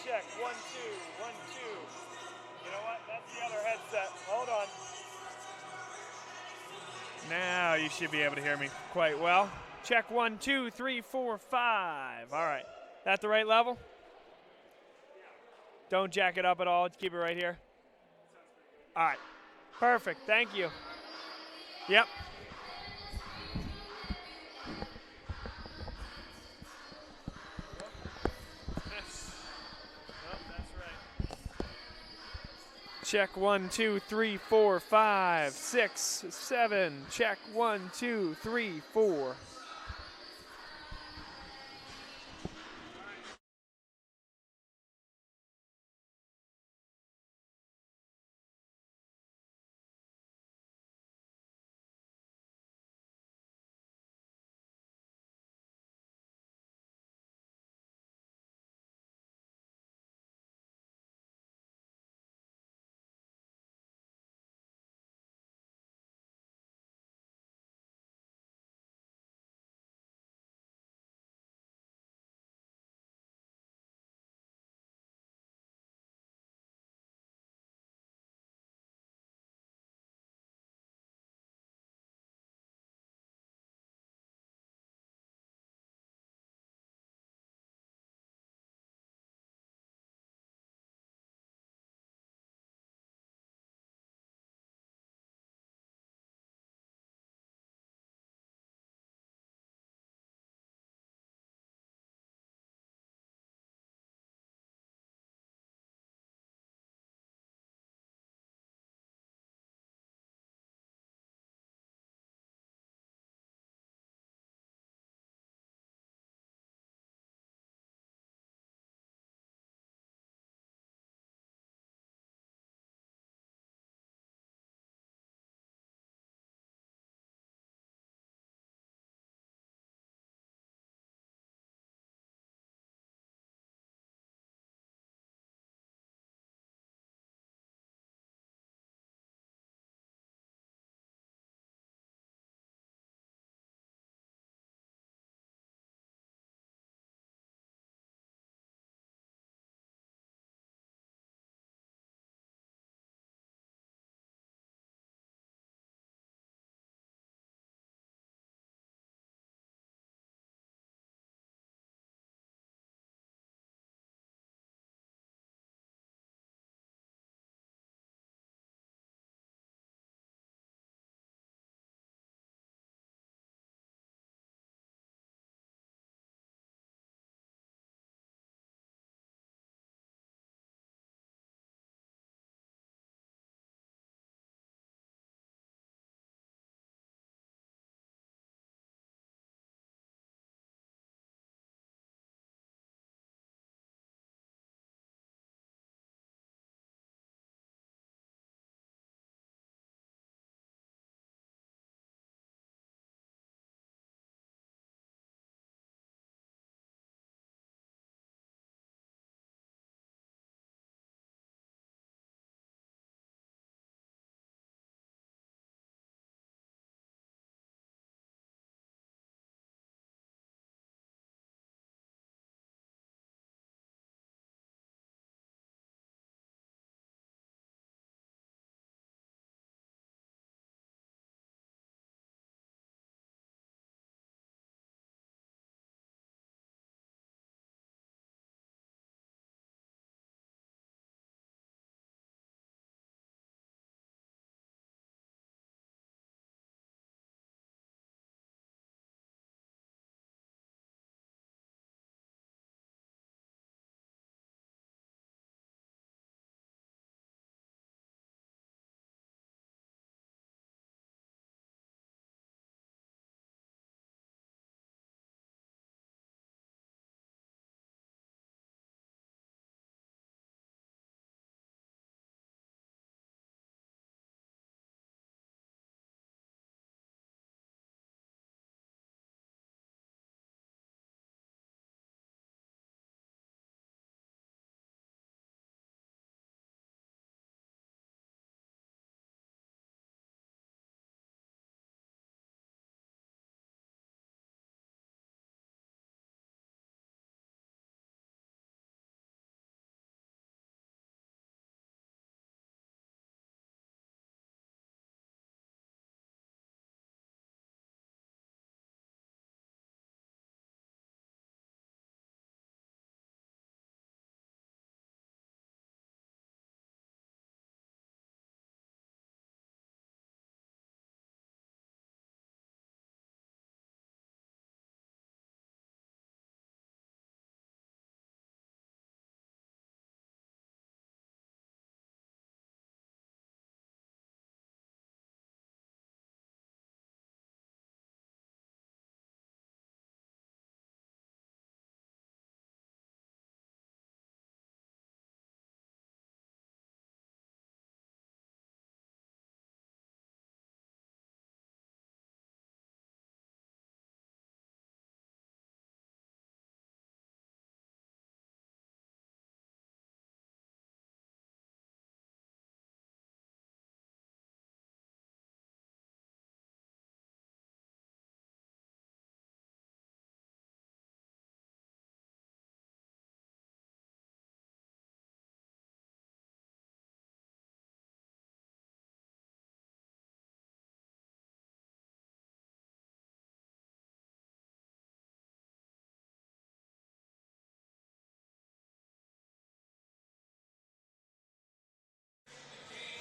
check. 1, 2, 1, 2. You know what? That's the other headset. Hold on. Now you should be able to hear me quite well. Check 1, 2, 3, 4, 5. All right. That the right level? Don't jack it up at all. Keep it right here. All right. Perfect. Thank you. Yep. Check 1, 2, 3, 4, 5, 6, 7. Check 1, 2, 3, 4.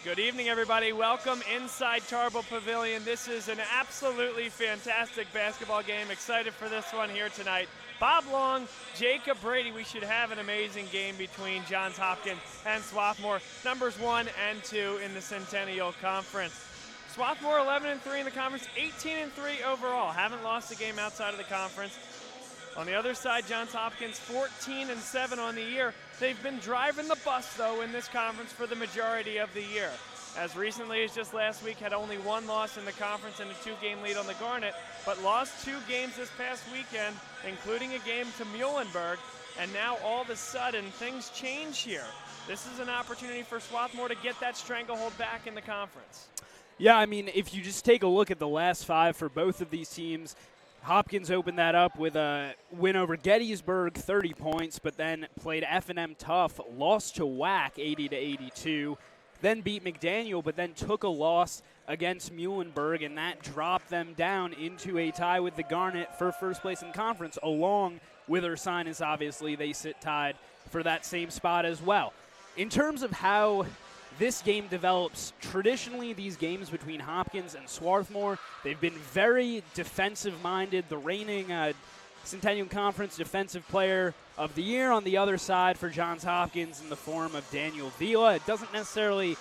Good evening, everybody. Welcome inside Tarble Pavilion. This is an absolutely fantastic basketball game. Excited for this one here tonight. Bob Long, Jacob Brady. We should have an amazing game between Johns Hopkins and Swarthmore, numbers 1 and 2 in the Centennial Conference. Swarthmore 11-3 in the conference, 18-3 overall. Haven't lost a game outside of the conference. On the other side, Johns Hopkins 14-7 on the year. They've been driving the bus, though, in this conference for the majority of the year. As recently as just last week, had only one loss in the conference and a 2-game lead on the Garnet, but lost 2 games this past weekend, including a game to Muhlenberg, and now all of a sudden things change here. This is an opportunity for Swarthmore to get that stranglehold back in the conference. Yeah, I mean, if you just take a look at the last 5 for both of these teams, Hopkins opened that up with a win over Gettysburg, 30 points, but then played F&M tough, lost to WAC 80-82, then beat McDaniel, but then took a loss against Muhlenberg, and that dropped them down into a tie with the Garnet for first place in conference, along with Ursinus. Obviously, they sit tied for that same spot as well. In terms of how this game develops, traditionally these games between Hopkins and Swarthmore, they've been very defensive-minded. The reigning Centennial Conference Defensive Player of the Year on the other side for Johns Hopkins in the form of Daniel Vila. It doesn't necessarily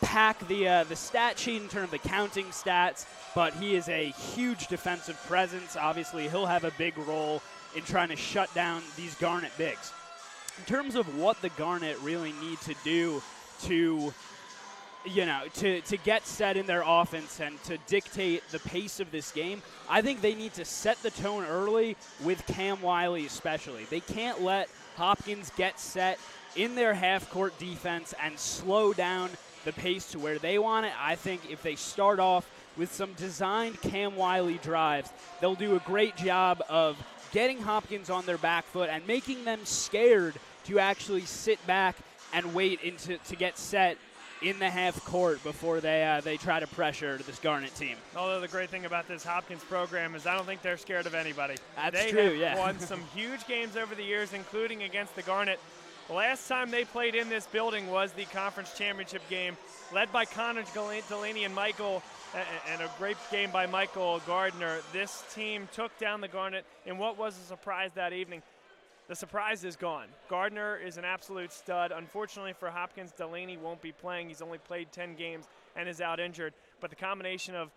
pack the stat sheet in terms of the counting stats, but he is a huge defensive presence. Obviously, he'll have a big role in trying to shut down these Garnet bigs. In terms of what the Garnet really need to do to get set in their offense and to dictate the pace of this game, I think they need to set the tone early with Cam Wiley especially. They can't let Hopkins get set in their half-court defense and slow down the pace to where they want it. I think if they start off with some designed Cam Wiley drives, they'll do a great job of getting Hopkins on their back foot and making them scared to actually sit back and wait to get set in the half court before they try to pressure this Garnet team. Although the great thing about this Hopkins program is I don't think they're scared of anybody. That's true, yeah. They have won some huge games over the years, including against the Garnet. The last time they played in this building was the conference championship game, led by Connor Delaney and Michael, and a great game by Michael Gardner. This team took down the Garnet in what was a surprise that evening. The surprise is gone. Gardner is an absolute stud. Unfortunately for Hopkins, Delaney won't be playing. He's only played 10 games and is out injured. But the combination of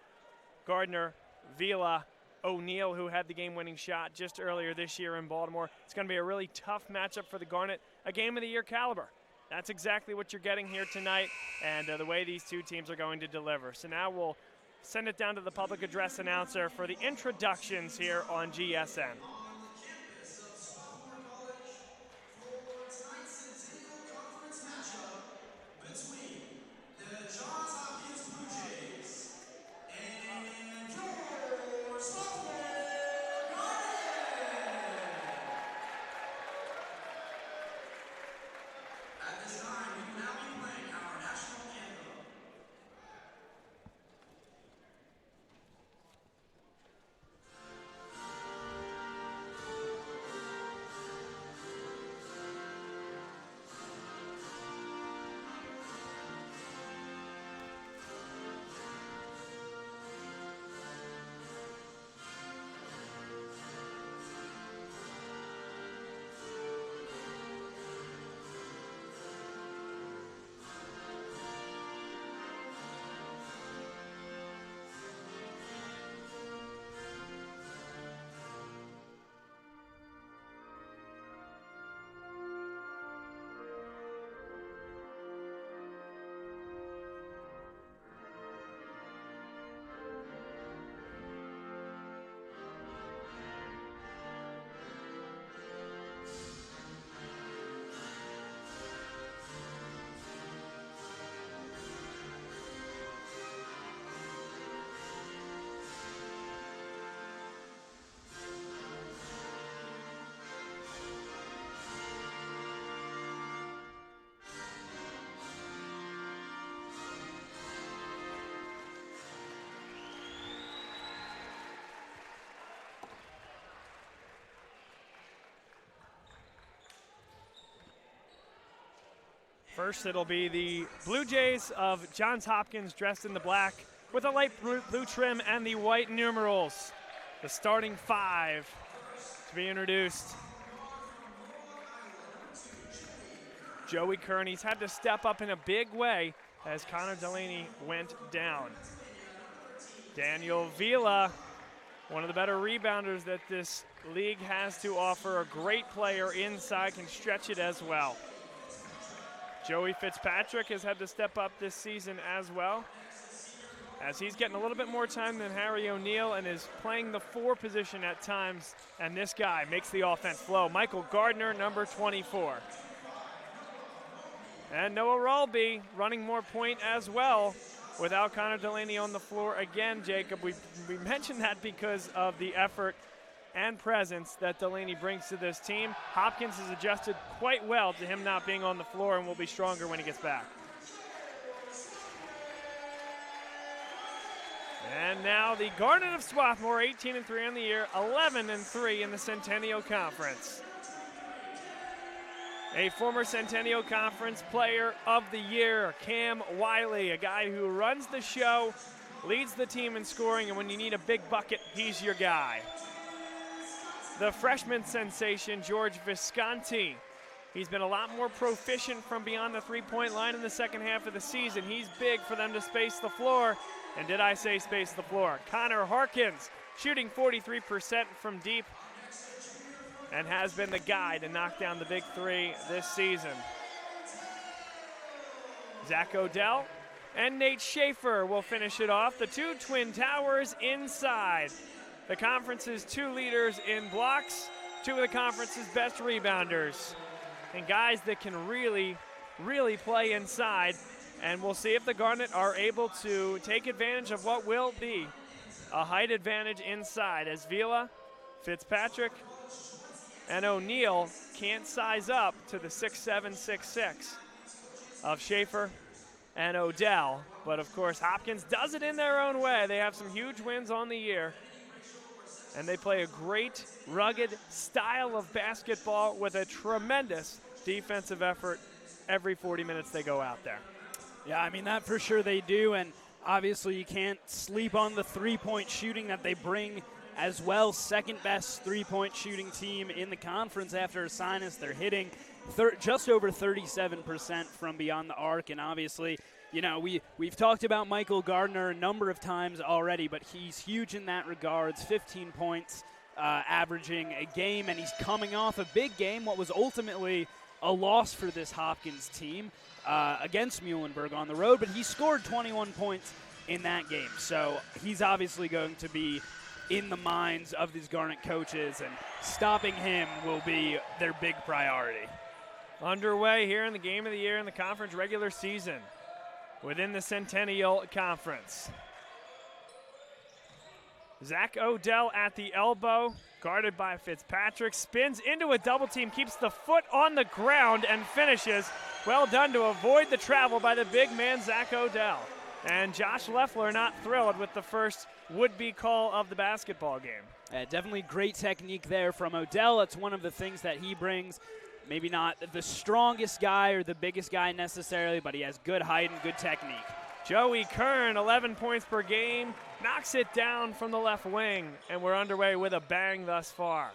Gardner, Vila, O'Neal, who had the game-winning shot just earlier this year in Baltimore, it's going to be a really tough matchup for the Garnet, a game-of-the-year caliber. That's exactly what you're getting here tonight, and the way these two teams are going to deliver. So now we'll send it down to the public address announcer for the introductions here on GSN. First, it'll be the Blue Jays of Johns Hopkins dressed in the black with a light blue trim and the white numerals. The starting five to be introduced. Joey Kearney's had to step up in a big way as Connor Delaney went down. Daniel Vila, one of the better rebounders that this league has to offer, a great player inside, can stretch it as well. Joey Fitzpatrick has had to step up this season as well, as he's getting a little bit more time than Harry O'Neal and is playing the 4 position at times, and this guy makes the offense flow. Michael Gardner, number 24. And Noah Ralby running more point as well without Connor Delaney on the floor again, Jacob. We mentioned that because of the effort and presence that Delaney brings to this team. Hopkins has adjusted quite well to him not being on the floor and will be stronger when he gets back. And now the Garnet of Swarthmore, 18-3 on the year, 11-3 in the Centennial Conference. A former Centennial Conference Player of the Year, Cam Wiley, a guy who runs the show, leads the team in scoring, and when you need a big bucket, he's your guy. The freshman sensation, George Visconti. He's been a lot more proficient from beyond the three-point line in the second half of the season. He's big for them to space the floor. And did I say space the floor? Connor Harkins shooting 43% from deep and has been the guy to knock down the big three this season. Zach Odell and Nate Schaefer will finish it off. The 2 Twin Towers inside. The conference's 2 leaders in blocks, 2 of the conference's best rebounders. And guys that can really, really play inside. And we'll see if the Garnet are able to take advantage of what will be a height advantage inside, as Vila, Fitzpatrick, and O'Neal can't size up to the 6'7", 6'6" of Schaefer and Odell. But of course, Hopkins does it in their own way. They have some huge wins on the year, and they play a great, rugged style of basketball with a tremendous defensive effort every 40 minutes they go out there. Yeah, I mean, that for sure they do, and obviously you can't sleep on the three-point shooting that they bring as well. Second best three-point shooting team in the conference after Asinus. They're hitting just over 37% from beyond the arc, and obviously, you know, we've talked about Michael Gardner a number of times already, but he's huge in that regards. 15 points averaging a game, and he's coming off a big game, what was ultimately a loss for this Hopkins team against Muhlenberg on the road, but he scored 21 points in that game. So he's obviously going to be in the minds of these Garnet coaches, and stopping him will be their big priority. Underway here in the game of the year in the conference regular season within the Centennial Conference. Zach Odell at the elbow, guarded by Fitzpatrick, spins into a double team, keeps the foot on the ground and finishes. Well done to avoid the travel by the big man, Zach Odell. And Josh Leffler not thrilled with the first would-be call of the basketball game. Definitely great technique there from Odell. That's one of the things that he brings. Maybe not the strongest guy or the biggest guy necessarily, but he has good height and good technique. Joey Kern, 11 points per game, knocks it down from the left wing, and we're underway with a bang thus far.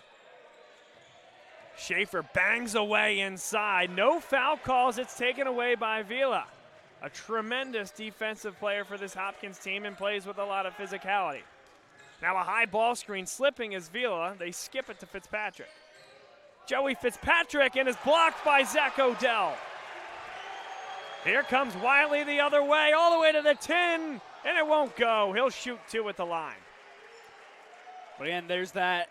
Schaefer bangs away inside. No foul calls. It's taken away by Vila. A tremendous defensive player for this Hopkins team and plays with a lot of physicality. Now a high ball screen slipping is Vila. They skip it to Fitzpatrick. Joey Fitzpatrick and is blocked by Zach Odell. Here comes Wiley the other way, all the way to the 10, and it won't go. He'll shoot 2 at the line. But again, there's that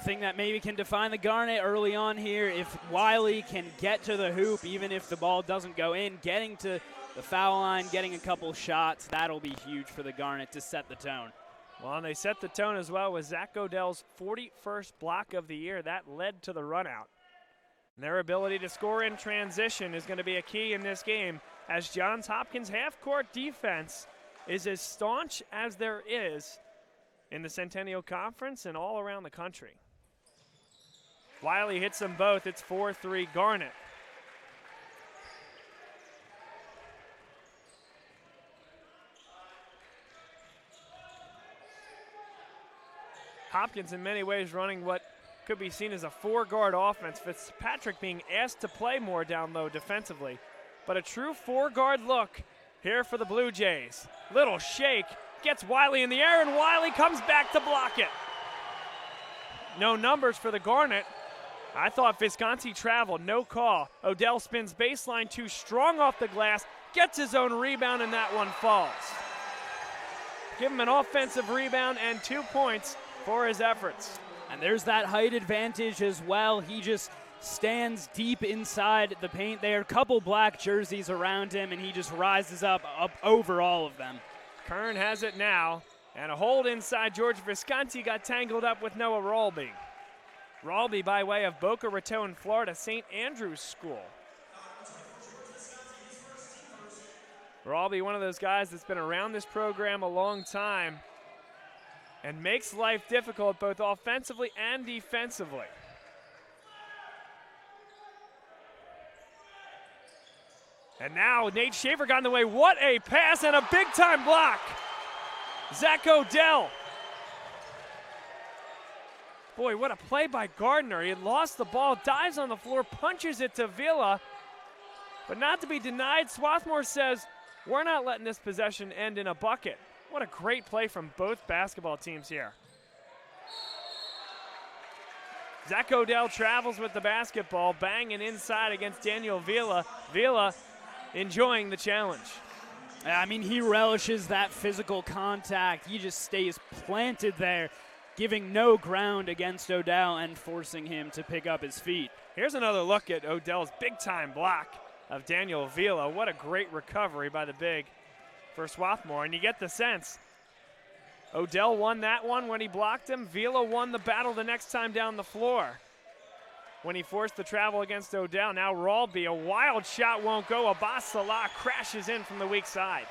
thing that maybe can define the Garnet early on here. If Wiley can get to the hoop, even if the ball doesn't go in, getting to the foul line, getting a couple shots, that'll be huge for the Garnet to set the tone. Well, and they set the tone as well with Zach Odell's 41st block of the year. That led to the run out. And their ability to score in transition is going to be a key in this game, as Johns Hopkins half-court defense is as staunch as there is in the Centennial Conference and all around the country. Wiley hits them both. It's 4-3 Garnet. Hopkins in many ways running what could be seen as a four-guard offense. Fitzpatrick being asked to play more down low defensively. But a true four-guard look here for the Blue Jays. Little shake, gets Wiley in the air, and Wiley comes back to block it. No numbers for the Garnet. I thought Visconti traveled, no call. Odell spins baseline too strong off the glass, gets his own rebound, and that one falls. Give him an offensive rebound and 2 points for his efforts. And there's that height advantage as well. He just stands deep inside the paint there. Couple black jerseys around him, and he just rises up over all of them. Kern has it now, and a hold inside. George Visconti got tangled up with Noah Rawlby. Rawlby by way of Boca Raton, Florida, St. Andrews School. Rawlby, one of those guys that's been around this program a long time and makes life difficult both offensively and defensively. And now Nate Schaefer got in the way. What a pass and a big-time block. Zach Odell. Boy, what a play by Gardner. He had lost the ball, dives on the floor, punches it to Vila, but not to be denied. Swarthmore says, we're not letting this possession end in a bucket. What a great play from both basketball teams here. Zach Odell travels with the basketball, banging inside against Daniel Vila. Vila enjoying the challenge. I mean, he relishes that physical contact. He just stays planted there, giving no ground against Odell and forcing him to pick up his feet. Here's another look at Odell's big-time block of Daniel Vila. What a great recovery by the big for Swarthmore, and you get the sense Odell won that one when he blocked him. Vila won the battle the next time down the floor when he forced the travel against Odell. Now Rawlby, a wild shot won't go. Abbas Salah crashes in from the weak side.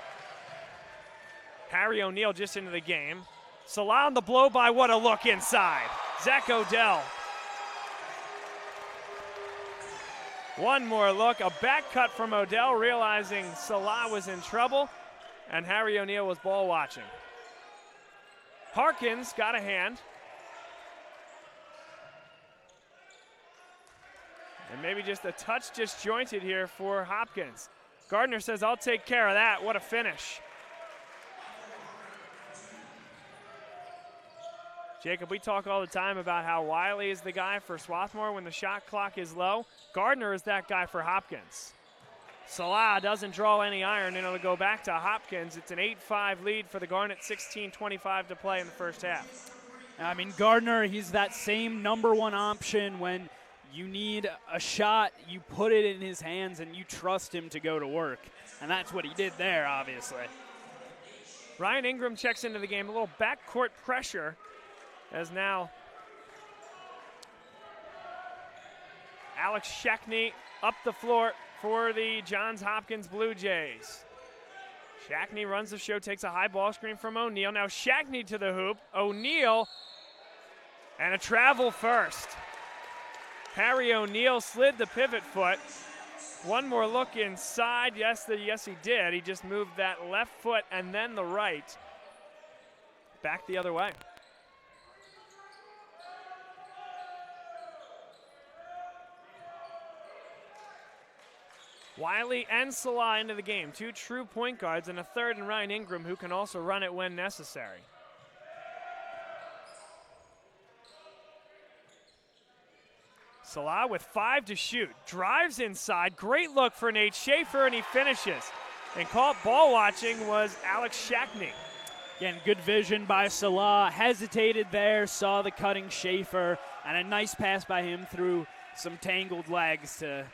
Harry O'Neal just into the game. Salah on the blow by, what a look inside. Zach Odell. One more look, a back cut from Odell, realizing Salah was in trouble, and Harry O'Neal was ball watching. Harkins got a hand. And maybe just a touch disjointed here for Hopkins. Gardner says, I'll take care of that. What a finish. Jacob, we talk all the time about how Wiley is the guy for Swarthmore when the shot clock is low. Gardner is that guy for Hopkins. Salah doesn't draw any iron, and it'll go back to Hopkins. It's an 8-5 lead for the Garnet, 16:25 to play in the first half. I mean, Gardner, he's that same number one option when you need a shot, you put it in his hands, and you trust him to go to work. And that's what he did there, obviously. Ryan Ingram checks into the game. A little backcourt pressure as now Alex Shackney up the floor for the Johns Hopkins Blue Jays. Shackney runs the show, takes a high ball screen from O'Neal. Now Shackney to the hoop. O'Neal, and a travel first. Harry O'Neal slid the pivot foot. One more look inside. Yes, he did. He just moved that left foot and then the right. Back the other way. Wiley and Salah into the game. Two true point guards and a third in Ryan Ingram, who can also run it when necessary. Salah with 5 to shoot. Drives inside. Great look for Nate Schaefer, and he finishes. And caught ball watching was Alex Shackney. Again, good vision by Salah. Hesitated there, saw the cutting Schaefer, and a nice pass by him through some tangled legs to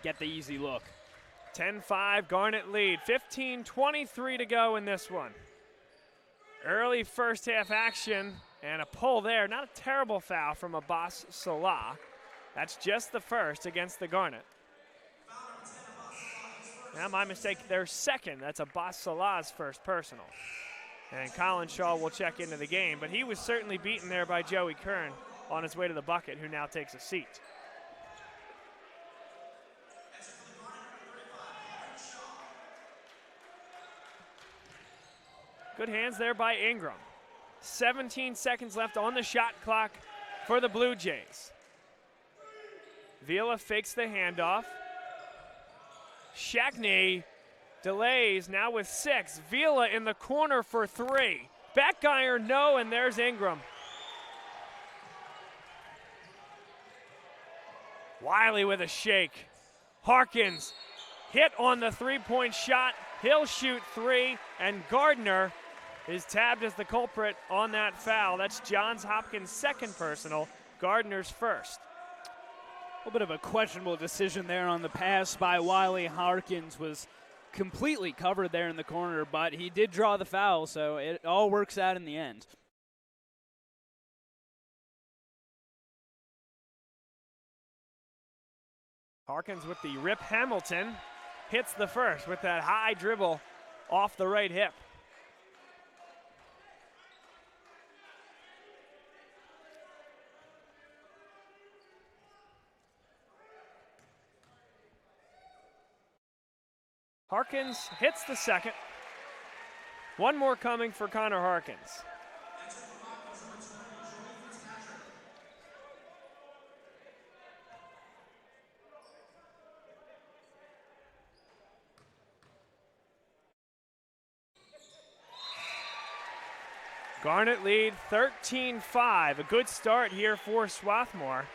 get the easy look. 10-5 Garnet lead. 15:23 to go in this one. Early first half action and a pull there. Not a terrible foul from Abbas Salah. That's just the first against the Garnet. Now my mistake, their second. That's Abbas Salah's first personal. And Colin Shaw will check into the game, but he was certainly beaten there by Joey Kern on his way to the bucket, who now takes a seat. Good hands there by Ingram. 17 seconds left on the shot clock for the Blue Jays. Vila fakes the handoff. Shackney delays now with 6. Vila in the corner for 3. Back iron, no, and there's Ingram. Wiley with a shake. Hopkins hit on the three-point shot. He'll shoot 3, and Gardner is tabbed as the culprit on that foul. That's Johns Hopkins' second personal, Gardner's first. A little bit of a questionable decision there on the pass by Wiley. Hopkins was completely covered there in the corner, but he did draw the foul, so it all works out in the end. Hopkins with the Rip Hamilton hits the first with that high dribble off the right hip. Harkins hits the second. One more coming for Connor Harkins. Garnet lead 13-5. A good start here for Swarthmore.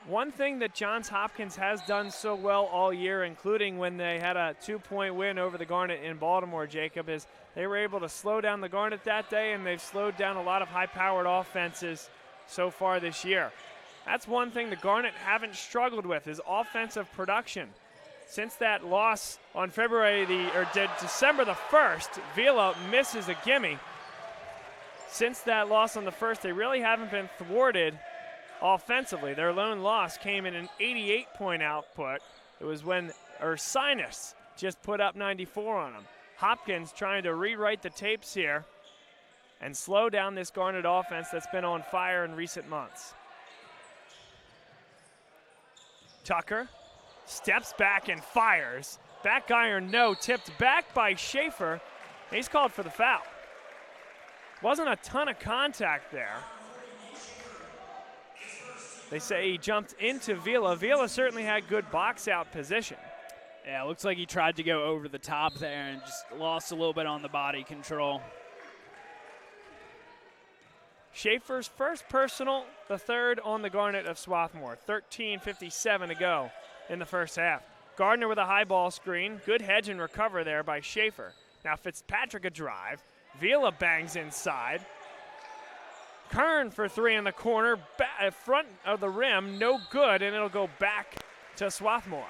One thing that Johns Hopkins has done so well all year, including when they had a 2-point win over the Garnet in Baltimore, Jacob, is they were able to slow down the Garnet that day, and they've slowed down a lot of high-powered offenses so far this year. That's one thing the Garnet haven't struggled with, is offensive production. Since that loss on December the 1st, Vila misses a gimme. Since that loss on the 1st, they really haven't been thwarted offensively. Their lone loss came in an 88-point output. It was when Ursinus just put up 94 on them. Hopkins trying to rewrite the tapes here and slow down this Garnet offense that's been on fire in recent months. Tucker steps back and fires. Back iron, no. Tipped back by Schaefer. He's called for the foul. Wasn't a ton of contact there. They say he jumped into Vila. Vila certainly had good box out position. Yeah, it looks like he tried to go over the top there and just lost a little bit on the body control. Schaefer's first personal, the third on the Garnet of Swarthmore. 13:57 to go in the first half. Gardner with a high ball screen. Good hedge and recover there by Schaefer. Now Fitzpatrick a drive. Vila bangs inside. Kern for 3 in the corner, front of the rim, no good, and it'll go back to Swarthmore.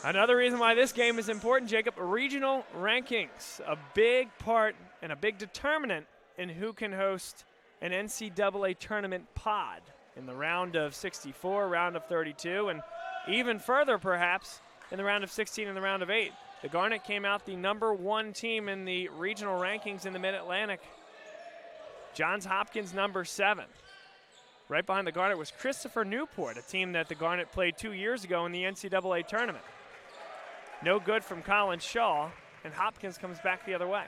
Another reason why this game is important, Jacob, regional rankings, a big part and a big determinant in who can host an NCAA tournament pod in the round of 64, round of 32, and even further perhaps in the round of 16 and the round of 8. The Garnet came out the #1 team in the regional rankings in the Mid-Atlantic. Johns Hopkins #7. Right behind the Garnet was Christopher Newport, a team that the Garnet played 2 years ago in the NCAA tournament. No good from Colin Shaw, and Hopkins comes back the other way.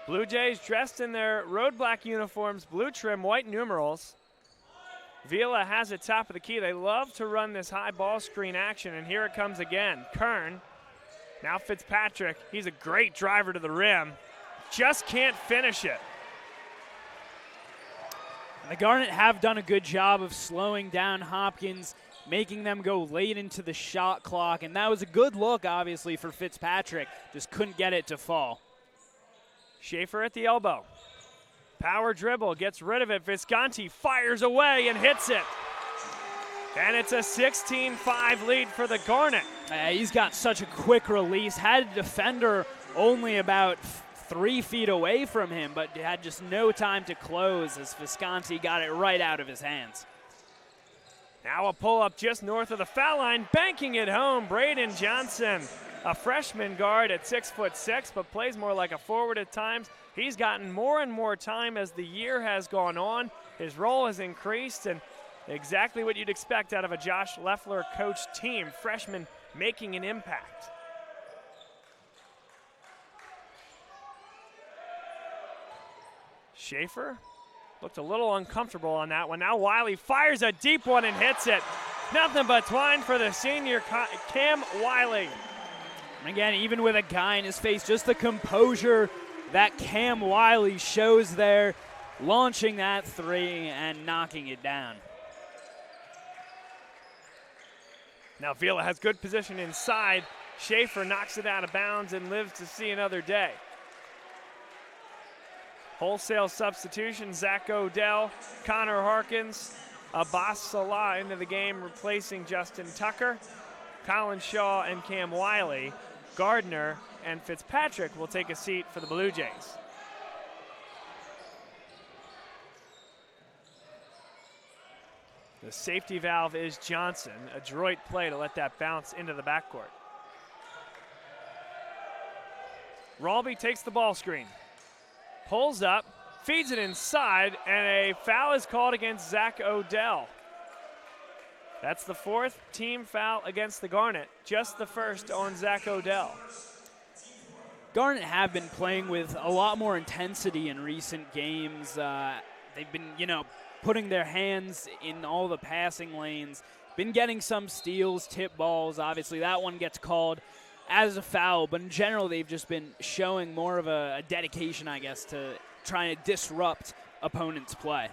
Blue Jays dressed in their road black uniforms, blue trim, white numerals. Vila has it top of the key. They love to run this high ball screen action, and here it comes again. Kern, now Fitzpatrick. He's a great driver to the rim. Just can't finish it. The Garnet have done a good job of slowing down Hopkins, making them go late into the shot clock, and that was a good look, obviously, for Fitzpatrick. Just couldn't get it to fall. Schaefer at the elbow. Power dribble, gets rid of it. Visconti fires away and hits it. And it's a 16-5 lead for the Garnet. He's got such a quick release. Had a defender only about 3 feet away from him, but had just no time to close as Visconti got it right out of his hands. Now a pull-up just north of the foul line, banking it home. Braden Johnson a freshman guard at 6'6", but plays more like a forward at times. He's gotten more and more time as the year has gone on. His role has increased, and exactly what you'd expect out of a Josh Leffler coached team, freshman making an impact. Schaefer looked a little uncomfortable on that one. Now Wiley fires a deep one and hits it. Nothing but twine for the senior Cam Wiley. And again, even with a guy in his face, just the composure that Cam Wiley shows there, launching that three and knocking it down. Now Vila has good position inside. Schaefer knocks it out of bounds and lives to see another day. Wholesale substitution, Zach Odell, Connor Harkins, Abbas Salah into the game, replacing Justin Tucker. Colin Shaw and Cam Wiley, Gardner and Fitzpatrick will take a seat for the Blue Jays. The safety valve is Johnson, adroit play to let that bounce into the backcourt. Ralby takes the ball screen, pulls up, feeds it inside, and a foul is called against Zach Odell. That's the fourth team foul against the Garnet, just the first on Zach Odell. Garnet have been playing with a lot more intensity in recent games. They've been, putting their hands in all the passing lanes, been getting some steals, tip balls. Obviously, that one gets called as a foul, but in general, they've just been showing more of a dedication, I guess, to trying to disrupt opponents' play.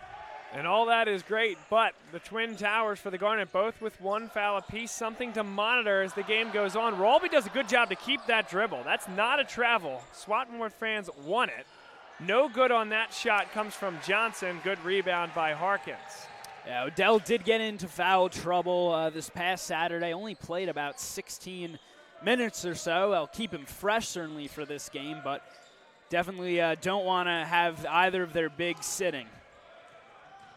And all that is great, but the Twin Towers for the Garnet, both with one foul apiece, something to monitor as the game goes on. Ralby does a good job to keep that dribble. That's not a travel. Swarthmore fans want it. No good on that shot comes from Johnson. Good rebound by Harkins. Yeah, Odell did get into foul trouble this past Saturday. Only played about 16 minutes or so. I'll keep him fresh certainly for this game, but definitely don't want to have either of their bigs sitting.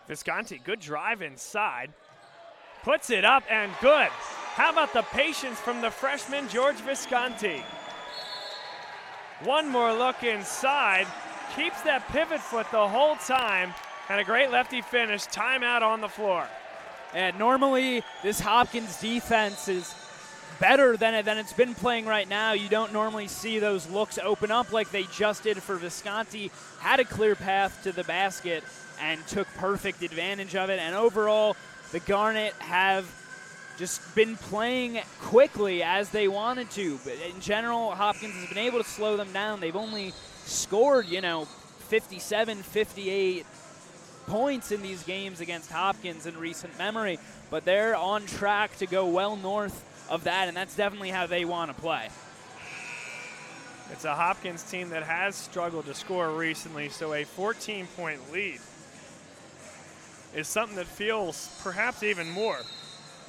Visconti, good drive inside. Puts it up and good. How about the patience from the freshman, George Visconti? One more look inside. Keeps that pivot foot the whole time. And a great lefty finish. Timeout on the floor. And normally this Hopkins defense is better than it's been playing right now. You don't normally see those looks open up like they just did for Visconti. Had a clear path to the basket and took perfect advantage of it. And overall, the Garnet have just been playing quickly as they wanted to. But in general, Hopkins has been able to slow them down. They've only scored, 57, 58 points in these games against Hopkins in recent memory. But they're on track to go well north of that, and that's definitely how they want to play. It's a Hopkins team that has struggled to score recently, so a 14-point lead is something that feels perhaps even more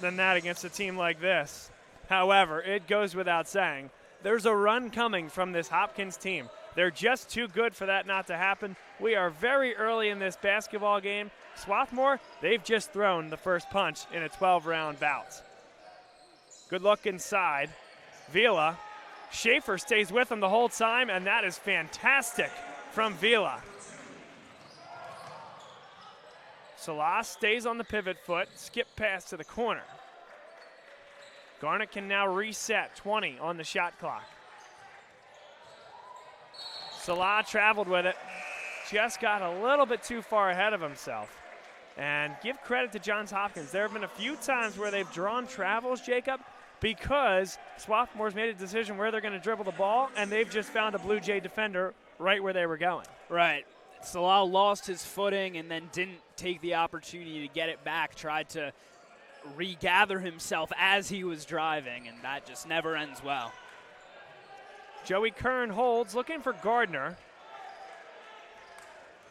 than that against a team like this. However, it goes without saying, there's a run coming from this Hopkins team. They're just too good for that not to happen. We are very early in this basketball game. Swarthmore, they've just thrown the first punch in a 12-round bout. Good look inside. Vila. Schaefer stays with him the whole time, and that is fantastic from Vila. Salah stays on the pivot foot, skip pass to the corner. Garnet can now reset, 20 on the shot clock. Salah traveled with it, just got a little bit too far ahead of himself. And give credit to Johns Hopkins. There have been a few times where they've drawn travels, Jacob, because Swarthmore's made a decision where they're going to dribble the ball, and they've just found a Blue Jay defender right where they were going. Right. Salah lost his footing and then didn't take the opportunity to get it back, tried to regather himself as he was driving, and that just never ends well. Joey Kern holds, looking for Gardner.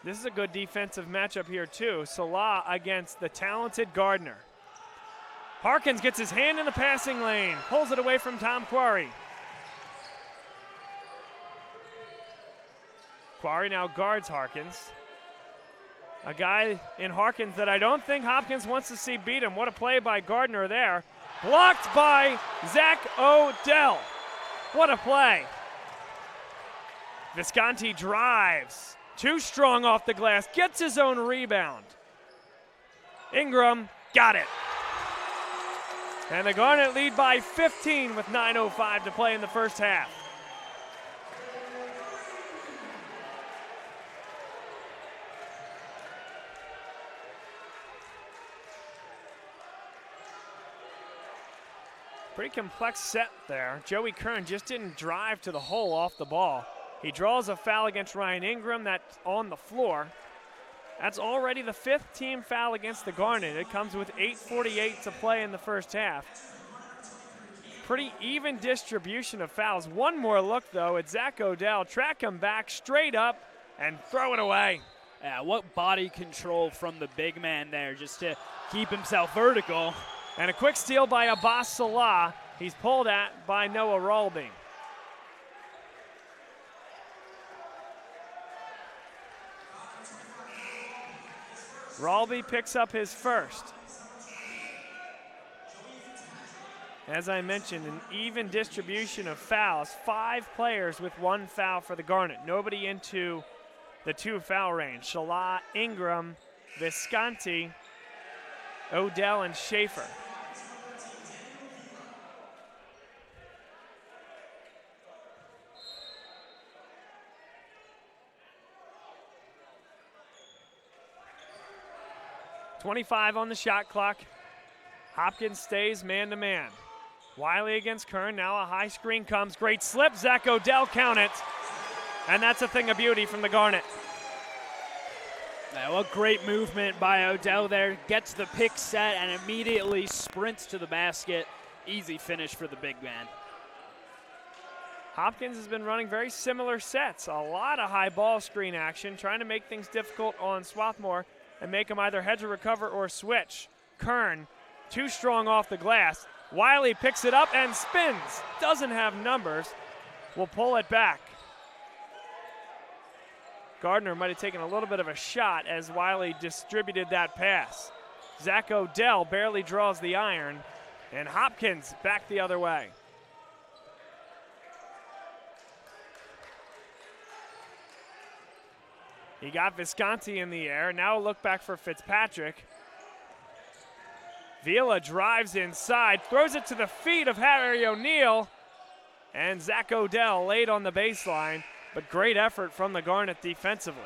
This is a good defensive matchup here too. Salah against the talented Gardner. Harkins gets his hand in the passing lane, pulls it away from Tom Quarry. Quarry now guards Harkins. A guy in Harkins that I don't think Hopkins wants to see beat him. What a play by Gardner there. Blocked by Zach Odell. What a play. Visconti drives. Too strong off the glass. Gets his own rebound. Ingram got it. And the Garnet lead by 15 with 9:05 to play in the first half. Pretty complex set there. Joey Kern just didn't drive to the hole off the ball. He draws a foul against Ryan Ingram that's on the floor. That's already the 5th team foul against the Garnet. It comes with 8:48 to play in the first half. Pretty even distribution of fouls. One more look, though, at Zach Odell. Track him back straight up and throw it away. Yeah, what body control from the big man there just to keep himself vertical. And a quick steal by Abbas Salah. He's pulled at by Noah Ralby. Ralby picks up his first. As I mentioned, an even distribution of fouls. 5 players with 1 foul for the Garnet. Nobody into the 2 foul range. Salah, Ingram, Visconti, Odell, and Schaefer. .25 on the shot clock. Hopkins stays man-to-man. Wiley against Kern. Now a high screen comes. Great slip. Zach Odell, count it. And that's a thing of beauty from the Garnet. Yeah, what great movement by Odell there. Gets the pick set and immediately sprints to the basket. Easy finish for the big man. Hopkins has been running very similar sets. A lot of high ball screen action, trying to make things difficult on Swarthmore and make him either hedge or recover or switch. Kern, too strong off the glass. Wiley picks it up and spins. Doesn't have numbers. Will pull it back. Gardner might have taken a little bit of a shot as Wiley distributed that pass. Zach Odell barely draws the iron, and Hopkins back the other way. He got Visconti in the air. Now a look back for Fitzpatrick. Vila drives inside, throws it to the feet of Harry O'Neal, and Zach Odell laid on the baseline, but great effort from the Garnet defensively.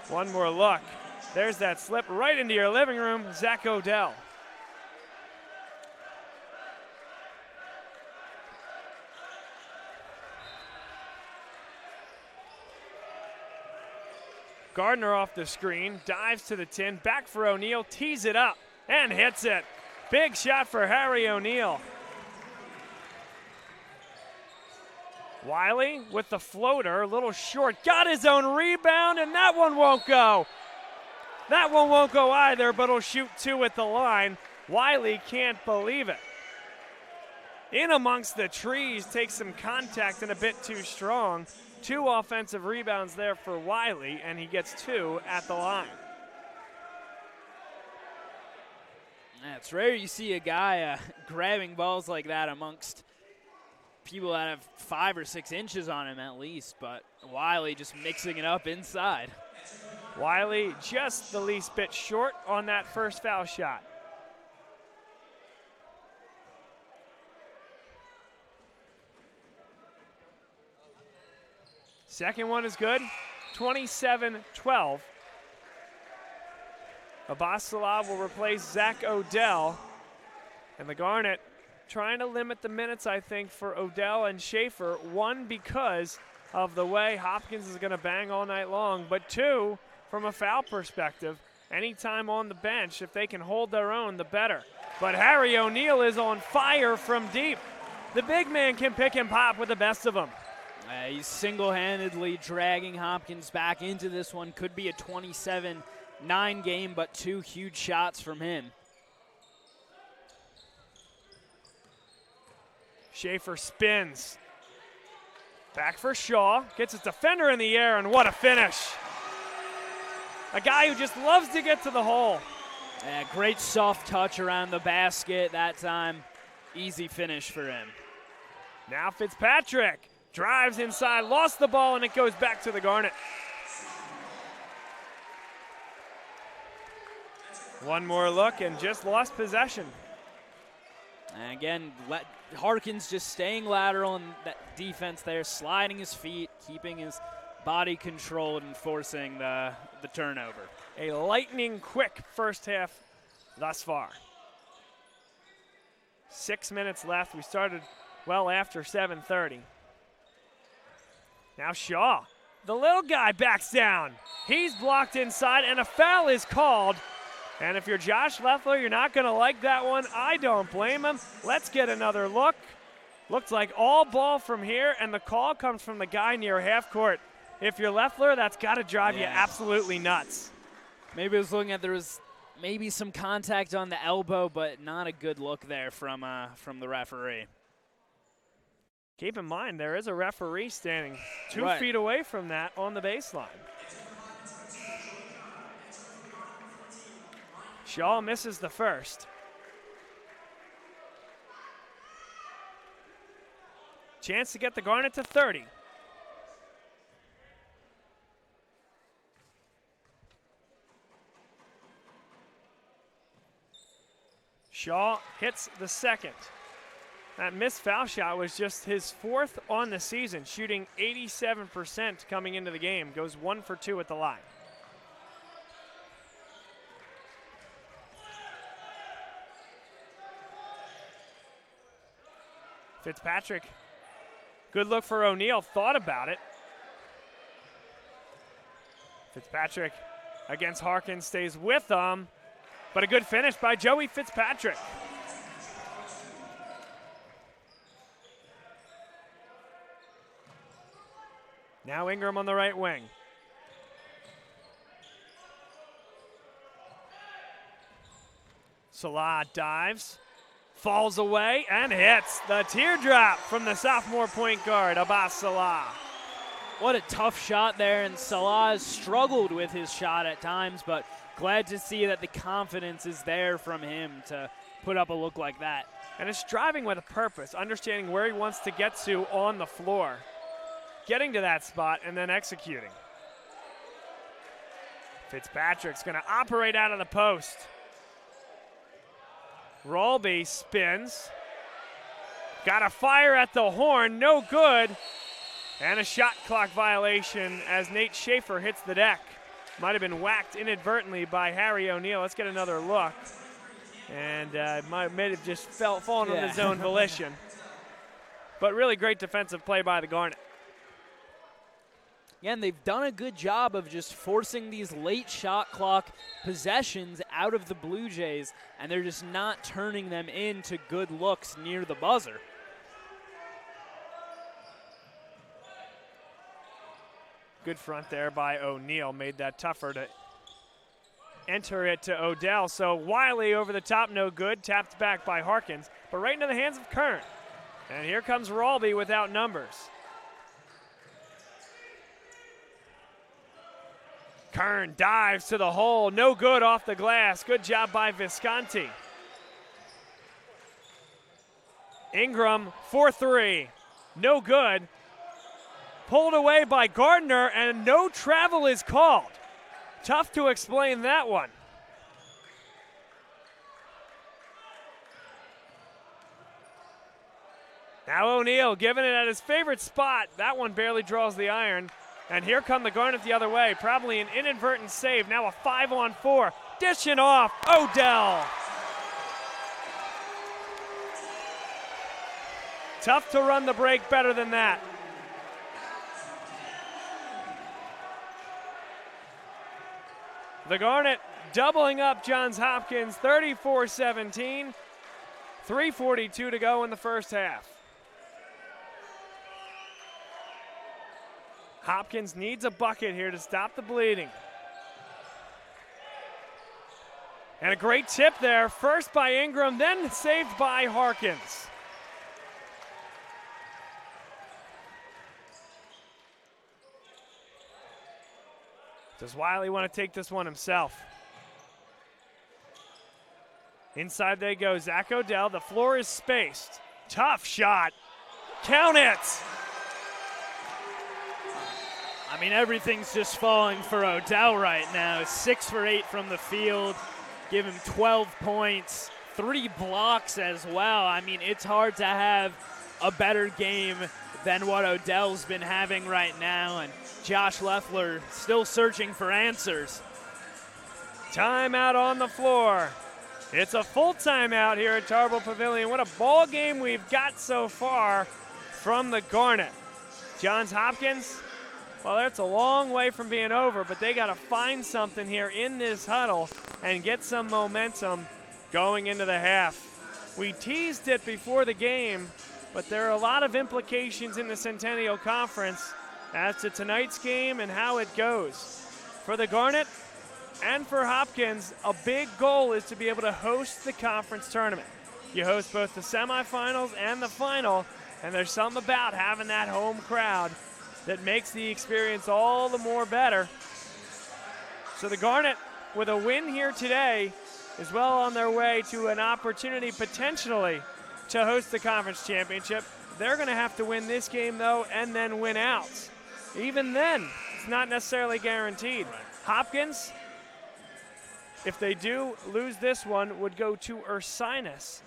One more look. There's that slip right into your living room, Zach Odell. Gardner off the screen, dives to the tin, back for O'Neal, tees it up, and hits it. Big shot for Harry O'Neal. Wiley with the floater, a little short, got his own rebound, and that one won't go. That one won't go either, but he'll shoot 2 at the line. Wiley can't believe it. In amongst the trees, takes some contact and a bit too strong. 2 offensive rebounds there for Wiley, and he gets 2 at the line. Yeah, it's rare you see a guy grabbing balls like that amongst people that have 5 or 6 inches on him at least, but Wiley just mixing it up inside. Wiley just the least bit short on that first foul shot. Second one is good, 27-12. Abbas Salah will replace Zach Odell. And the Garnet trying to limit the minutes, I think, for Odell and Schaefer. 1, because of the way Hopkins is going to bang all night long. But 2, from a foul perspective, anytime on the bench, if they can hold their own, the better. But Harry O'Neal is on fire from deep. The big man can pick and pop with the best of them. He's single-handedly dragging Hopkins back into this one. Could be a 27-9 game, but 2 huge shots from him. Schaefer spins. Back for Shaw. Gets his defender in the air, and what a finish. A guy who just loves to get to the hole. Great soft touch around the basket that time. Easy finish for him. Now Fitzpatrick drives inside, lost the ball, and it goes back to the Garnet. One more look and just lost possession. And again, Harkins just staying lateral in that defense there, sliding his feet, keeping his body controlled and forcing the turnover. A lightning quick first half thus far. 6 minutes left. We started well after 7:30. Now Shaw, the little guy, backs down. He's blocked inside, and a foul is called. And if you're Josh Leffler, you're not going to like that one. I don't blame him. Let's get another look. Looks like all ball from here, and the call comes from the guy near half court. If you're Leffler, that's got to drive you absolutely nuts. Maybe I was looking at there was maybe some contact on the elbow, but not a good look there from the referee. Keep in mind, there is a referee standing 2 Right. feet away from that on the baseline. Shaw misses the first. Chance to get the Garnet to 30. Shaw hits the second. That missed foul shot was just his 4th on the season, shooting 87% coming into the game. Goes 1 for 2 at the line. Fitzpatrick, good look for O'Neal, thought about it. Fitzpatrick against Harkins, stays with them, but a good finish by Joey Fitzpatrick. Now Ingram on the right wing. Salah dives, falls away, and hits the teardrop from the sophomore point guard, Abbas Salah. What a tough shot there, and Salah has struggled with his shot at times, but glad to see that the confidence is there from him to put up a look like that. And it's driving with a purpose, understanding where he wants to get to on the floor, getting to that spot, and then executing. Fitzpatrick's going to operate out of the post. Rolby spins. Got a fire at the horn, no good. And a shot clock violation as Nate Schaefer hits the deck. Might have been whacked inadvertently by Harry O'Neal. Let's get another look. And may have just fallen on his own volition. But really great defensive play by the Garnet. Again, they've done a good job of just forcing these late shot clock possessions out of the Blue Jays, and they're just not turning them into good looks near the buzzer. Good front there by O'Neal, made that tougher to enter it to Odell. So Wiley over the top, no good, tapped back by Harkins, but right into the hands of Kern. And here comes Rolby without numbers. Kern dives to the hole, no good off the glass. Good job by Visconti. Ingram for 3, no good. Pulled away by Gardner, and no travel is called. Tough to explain that one. Now O'Neal giving it at his favorite spot. That one barely draws the iron. And here come the Garnet the other way. Probably an inadvertent save. Now a 5-on-4. Dishing off Odell. Tough to run the break better than that. The Garnet doubling up Johns Hopkins, 34-17. 3:42 to go in the first half. Hopkins needs a bucket here to stop the bleeding. And a great tip there, first by Ingram, then saved by Harkins. Does Wiley want to take this one himself? Inside they go, Zach Odell. The floor is spaced. Tough shot. Count it. I mean, everything's just falling for Odell right now. 6 for 8 from the field. Give him 12 points, 3 blocks as well. I mean, it's hard to have a better game than what Odell's been having right now. And Josh Leffler still searching for answers. Timeout on the floor. It's a full timeout here at Tarbell Pavilion. What a ball game we've got so far from the Garnet. Johns Hopkins, well, that's a long way from being over, but they got to find something here in this huddle and get some momentum going into the half. We teased it before the game, but there are a lot of implications in the Centennial Conference as to tonight's game and how it goes. For the Garnet and for Hopkins, a big goal is to be able to host the conference tournament. You host both the semifinals and the final, and there's something about having that home crowd that makes the experience all the more better. So the Garnet, with a win here today, is well on their way to an opportunity potentially to host the conference championship. They're going to have to win this game, though, and then win out. Even then, it's not necessarily guaranteed. Hopkins, if they do lose this one, would go to Ursinus.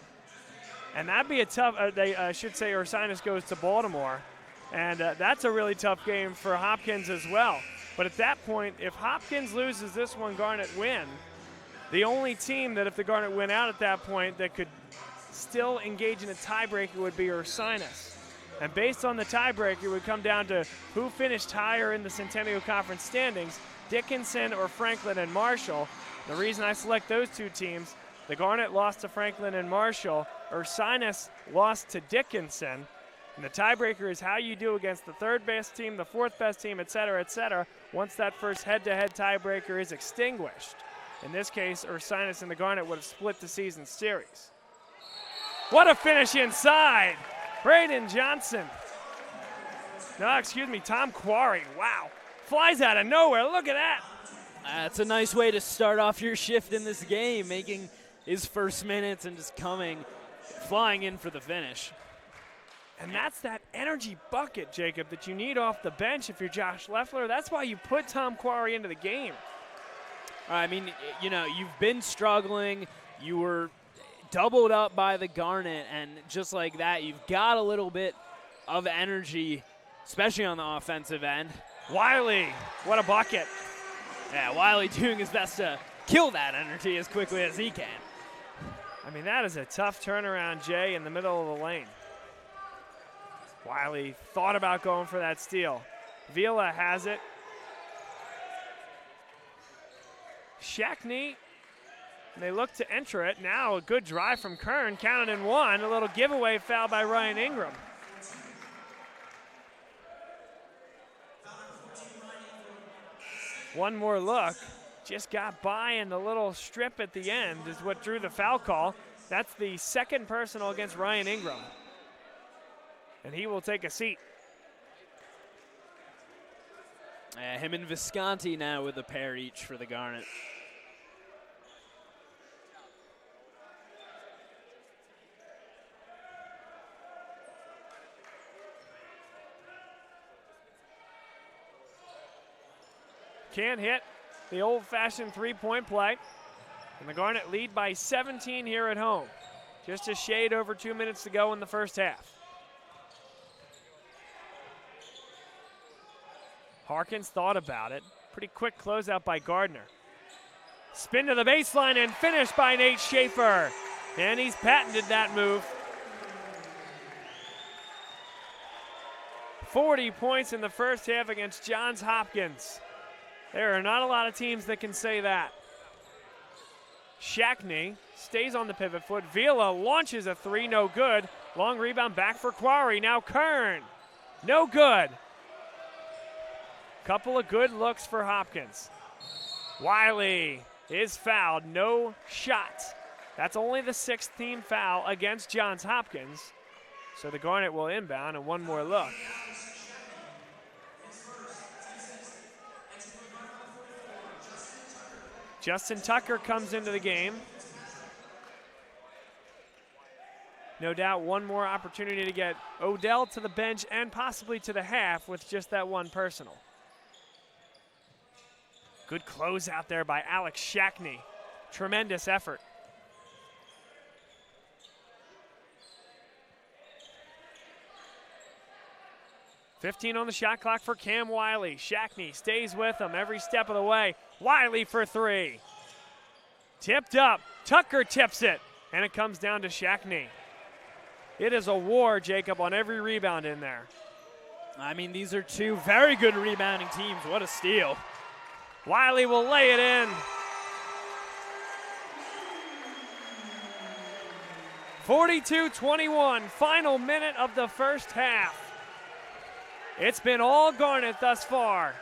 And that'd be a tough, I should say Ursinus goes to Baltimore. And that's a really tough game for Hopkins as well. But at that point, if Hopkins loses this one, Garnet win, the only team that if the Garnet win out at that point that could still engage in a tiebreaker would be Ursinus. And based on the tiebreaker, it would come down to who finished higher in the Centennial Conference standings, Dickinson or Franklin and Marshall. The reason I select those two teams, the Garnet lost to Franklin and Marshall, Ursinus lost to Dickinson. And the tiebreaker is how you do against the third best team, the fourth best team, et cetera, once that first head-to-head tiebreaker is extinguished. In this case, Ursinus and the Garnet would have split the season series. What a finish inside. Braden Johnson. No, excuse me, Tom Quarry. Wow. Flies out of nowhere. Look at that. That's a nice way to start off your shift in this game, making his first minutes and just flying in for the finish. And that's that energy bucket, Jacob, that you need off the bench if you're Josh Leffler. That's why you put Tom Quarry into the game. I mean, you know, you've been struggling. You were doubled up by the Garnet, and just like that, you've got a little bit of energy, especially on the offensive end. Wiley, what a bucket. Yeah, Wiley doing his best to kill that energy as quickly as he can. I mean, that is a tough turnaround, Jay, in the middle of the lane. Wiley thought about going for that steal. Vila has it. Shackney, they look to enter it. Now a good drive from Kern, counted in one. A little giveaway foul by Ryan Ingram. One more look. Just got by, and the little strip at the end is what drew the foul call. That's the second personal against Ryan Ingram. And he will take a seat. Him and Visconti now with a pair each for the Garnet. Can't hit the old-fashioned three-point play. And the Garnet lead by 17 here at home. Just a shade over 2 minutes to go in the first half. Harkins thought about it. Pretty quick closeout by Gardner. Spin to the baseline and finish by Nate Schaefer. And he's patented that move. 40 points in the first half against Johns Hopkins. There are not a lot of teams that can say that. Shackney stays on the pivot foot. Vila launches a three, no good. Long rebound back for Quarry. Now Kern, no good. Couple of good looks for Hopkins. Wiley is fouled, no shot. That's only the 6th team foul against Johns Hopkins. So the Garnet will inbound, and one more look. Justin Tucker comes into the game. No doubt one more opportunity to get Odell to the bench and possibly to the half with just that one personal. Good close out there by Alex Shackney. Tremendous effort. .15 on the shot clock for Cam Wiley. Shackney stays with him every step of the way. Wiley for three. Tipped up. Tucker tips it, and it comes down to Shackney. It is a war, Jacob, on every rebound in there. I mean, these are two very good rebounding teams. What a steal. Wiley will lay it in. 42-21, final minute of the first half. It's been all Garnet thus far.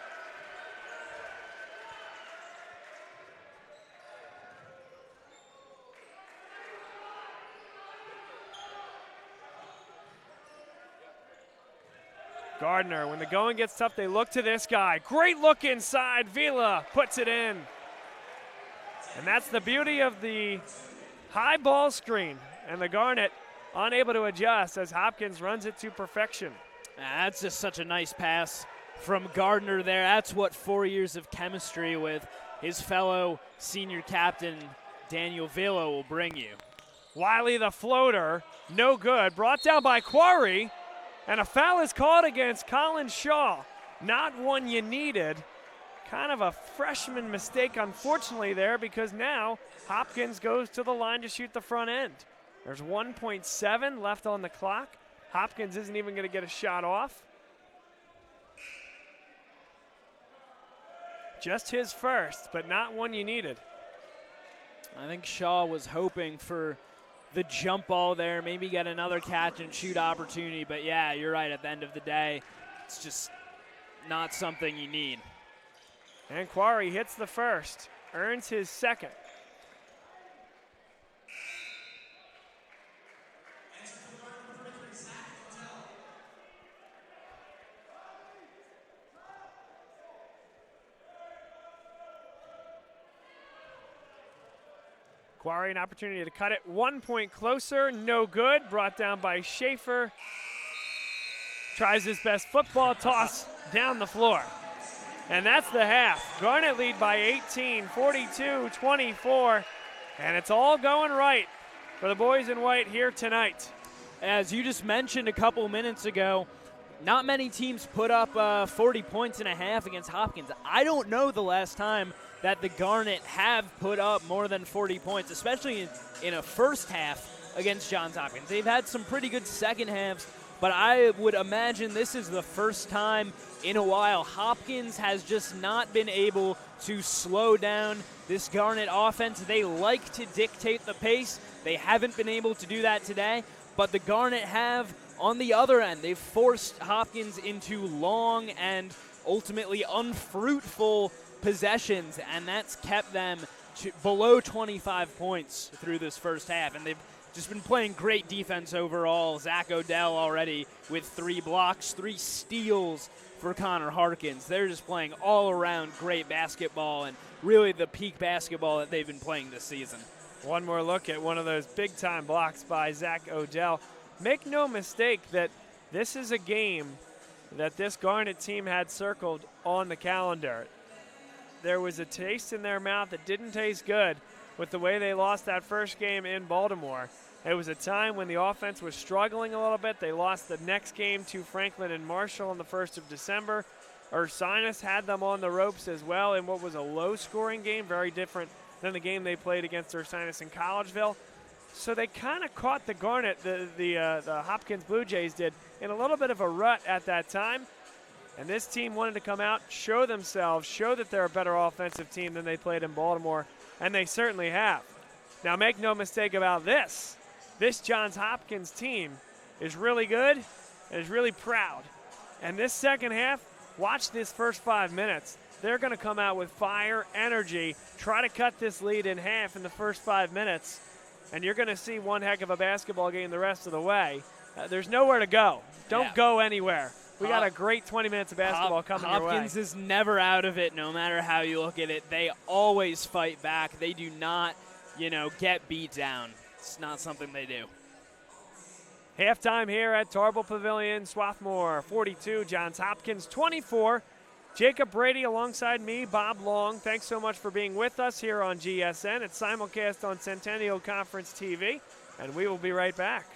Gardner, when the going gets tough, they look to this guy. Great look inside. Vila puts it in. And that's the beauty of the high ball screen. And the Garnet unable to adjust as Hopkins runs it to perfection. That's just such a nice pass from Gardner there. That's what 4 years of chemistry with his fellow senior captain, Daniel Vila, will bring you. Wiley the floater, no good. Brought down by Quarry. And a foul is called against Colin Shaw. Not one you needed. Kind of a freshman mistake, unfortunately, there, because now Hopkins goes to the line to shoot the front end. There's 1.7 left on the clock. Hopkins isn't even going to get a shot off. Just his first, but not one you needed. I think Shaw was hoping for the jump ball there, maybe get another catch and shoot opportunity. But yeah, you're right, at the end of the day, it's just not something you need. And Quarry hits the first, earns his second. Quarry an opportunity to cut it 1 point closer, no good. Brought down by Schaefer. Tries his best football toss down the floor. And that's the half. Garnet lead by 18, 42-24. And it's all going right for the boys in white here tonight. As you just mentioned a couple minutes ago, not many teams put up 40 points and a half against Hopkins. I don't know the last time that the Garnet have put up more than 40 points, especially in a first half against Johns Hopkins. They've had some pretty good second halves, but I would imagine this is the first time in a while Hopkins has just not been able to slow down this Garnet offense. They like to dictate the pace. They haven't been able to do that today, but the Garnet have on the other end. They've forced Hopkins into long and ultimately unfruitful possessions, and that's kept them below 25 points through this first half, and they've just been playing great defense overall. Zach Odell already with 3 blocks, 3 steals for Connor Harkins. They're just playing all around great basketball and really the peak basketball that they've been playing this season. One more look at one of those big-time blocks by Zach Odell. Make no mistake that this is a game that this Garnet team had circled on the calendar. There was a taste in their mouth that didn't taste good with the way they lost that first game in Baltimore. It was a time when the offense was struggling a little bit. They lost the next game to Franklin and Marshall on the 1st of December. Ursinus had them on the ropes as well in what was a low-scoring game, very different than the game they played against Ursinus in Collegeville. So they kind of caught the Garnet, the Hopkins Blue Jays did, in a little bit of a rut at that time. And this team wanted to come out, show themselves, show that they're a better offensive team than they played in Baltimore, and they certainly have. Now, make no mistake about this. This Johns Hopkins team is really good and is really proud. And this second half, watch this first 5 minutes. They're going to come out with fire, energy, try to cut this lead in half in the first 5 minutes, and you're going to see one heck of a basketball game the rest of the way. There's nowhere to go. Don't go anywhere. We got a great 20 minutes of basketball coming your way. Hopkins is never out of it, no matter how you look at it. They always fight back. They do not, get beat down. It's not something they do. Halftime here at Tarble Pavilion, Swarthmore 42, Johns Hopkins 24. Jacob Brady alongside me, Bob Long. Thanks so much for being with us here on GSN. It's simulcast on Centennial Conference TV, and we will be right back.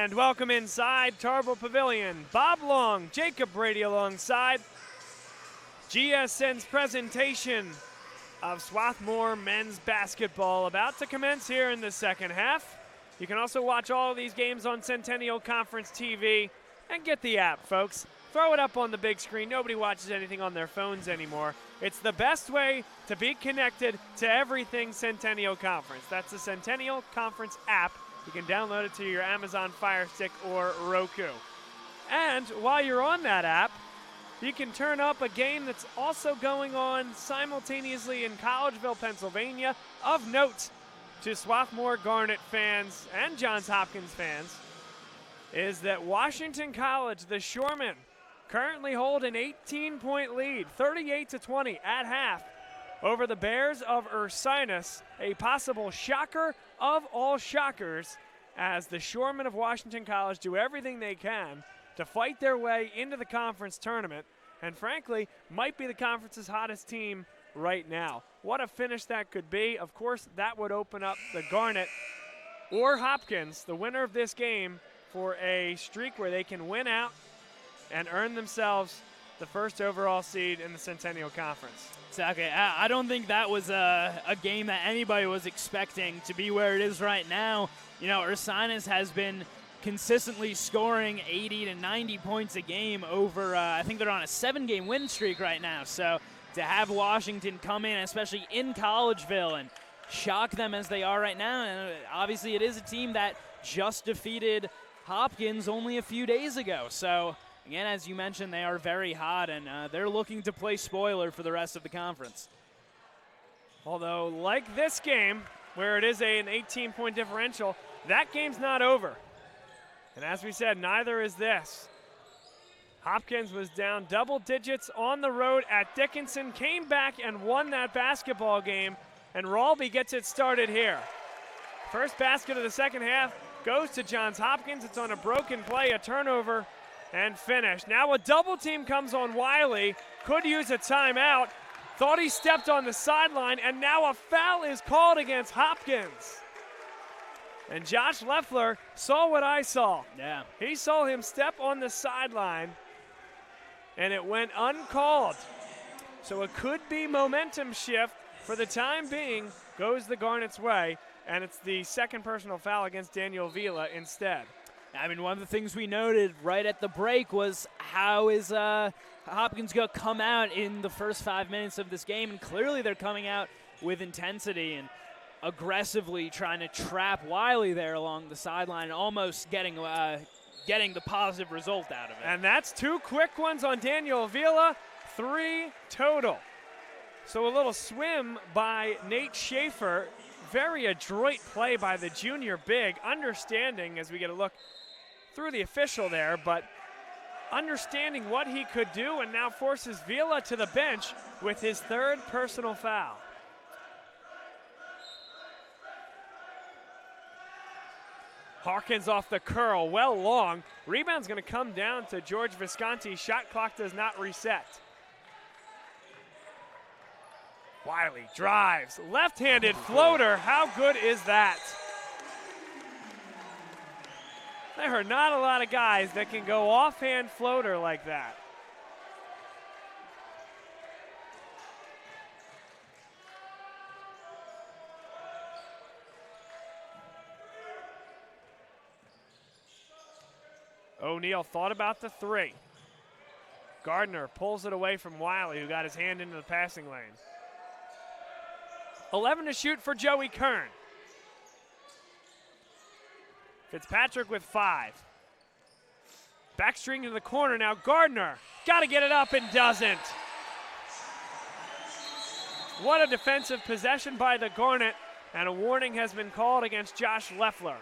And welcome inside Tarbell Pavilion. Bob Long, Jacob Brady alongside. GSN's presentation of Swarthmore men's basketball about to commence here in the second half. You can also watch all of these games on Centennial Conference TV and get the app, folks. Throw it up on the big screen. Nobody watches anything on their phones anymore. It's the best way to be connected to everything Centennial Conference. That's the Centennial Conference app. You can download it to your Amazon Fire Stick or Roku. And while you're on that app, you can turn up a game that's also going on simultaneously in Collegeville, Pennsylvania. Of note to Swarthmore Garnet fans and Johns Hopkins fans is that Washington College, the Shoremen, currently hold an 18-point lead, 38-20 at half over the Bears of Ursinus, a possible shocker of all shockers as the Shoremen of Washington College do everything they can to fight their way into the conference tournament and, frankly, might be the conference's hottest team right now. What a finish that could be. Of course, that would open up the Garnet or Hopkins, the winner of this game, for a streak where they can win out and earn themselves the first overall seed in the Centennial Conference. Exactly. I don't think that was a game that anybody was expecting to be where it is right now. You know, Ursinus has been consistently scoring 80 to 90 points a game over, I think they're on a 7-game win streak right now. So to have Washington come in, especially in Collegeville, and shock them as they are right now, and obviously it is a team that just defeated Hopkins only a few days ago. So again, as you mentioned, they are very hot, and they're looking to play spoiler for the rest of the conference. Although, like this game, where it is an 18-point differential, that game's not over. And as we said, neither is this. Hopkins was down double digits on the road at Dickinson, came back and won that basketball game, and Ralby gets it started here. First basket of the second half goes to Johns Hopkins. It's on a broken play, a turnover, and finish. Now a double team comes on Wiley, could use a timeout, thought he stepped on the sideline, and now a foul is called against Hopkins. And Josh Leffler saw what I saw. Yeah. He saw him step on the sideline, and it went uncalled. So it could be momentum shift. For the time being, goes the Garnet's way, and it's the second personal foul against Daniel Vila instead. I mean, one of the things we noted right at the break was how is Hopkins going to come out in the first 5 minutes of this game, and clearly they're coming out with intensity and aggressively trying to trap Wiley there along the sideline, almost getting the positive result out of it. And that's 2 quick ones on Daniel Vila, 3 total. So a little swim by Nate Schaefer. Very adroit play by the junior big, understanding as we get a look through the official there, but understanding what he could do, and now forces Vila to the bench with his 3rd personal foul. Hawkins off the curl, well long. Rebound's going to come down to George Visconti. Shot clock does not reset. Wiley drives, left-handed floater. How good is that? There are not a lot of guys that can go offhand floater like that. O'Neal thought about the 3. Gardner pulls it away from Wiley, who got his hand into the passing lane. 11 to shoot for Joey Kern. Fitzpatrick with 5. Backstring to the corner now. Gardner got to get it up and doesn't. What a defensive possession by the Garnet, and a warning has been called against Josh Leffler.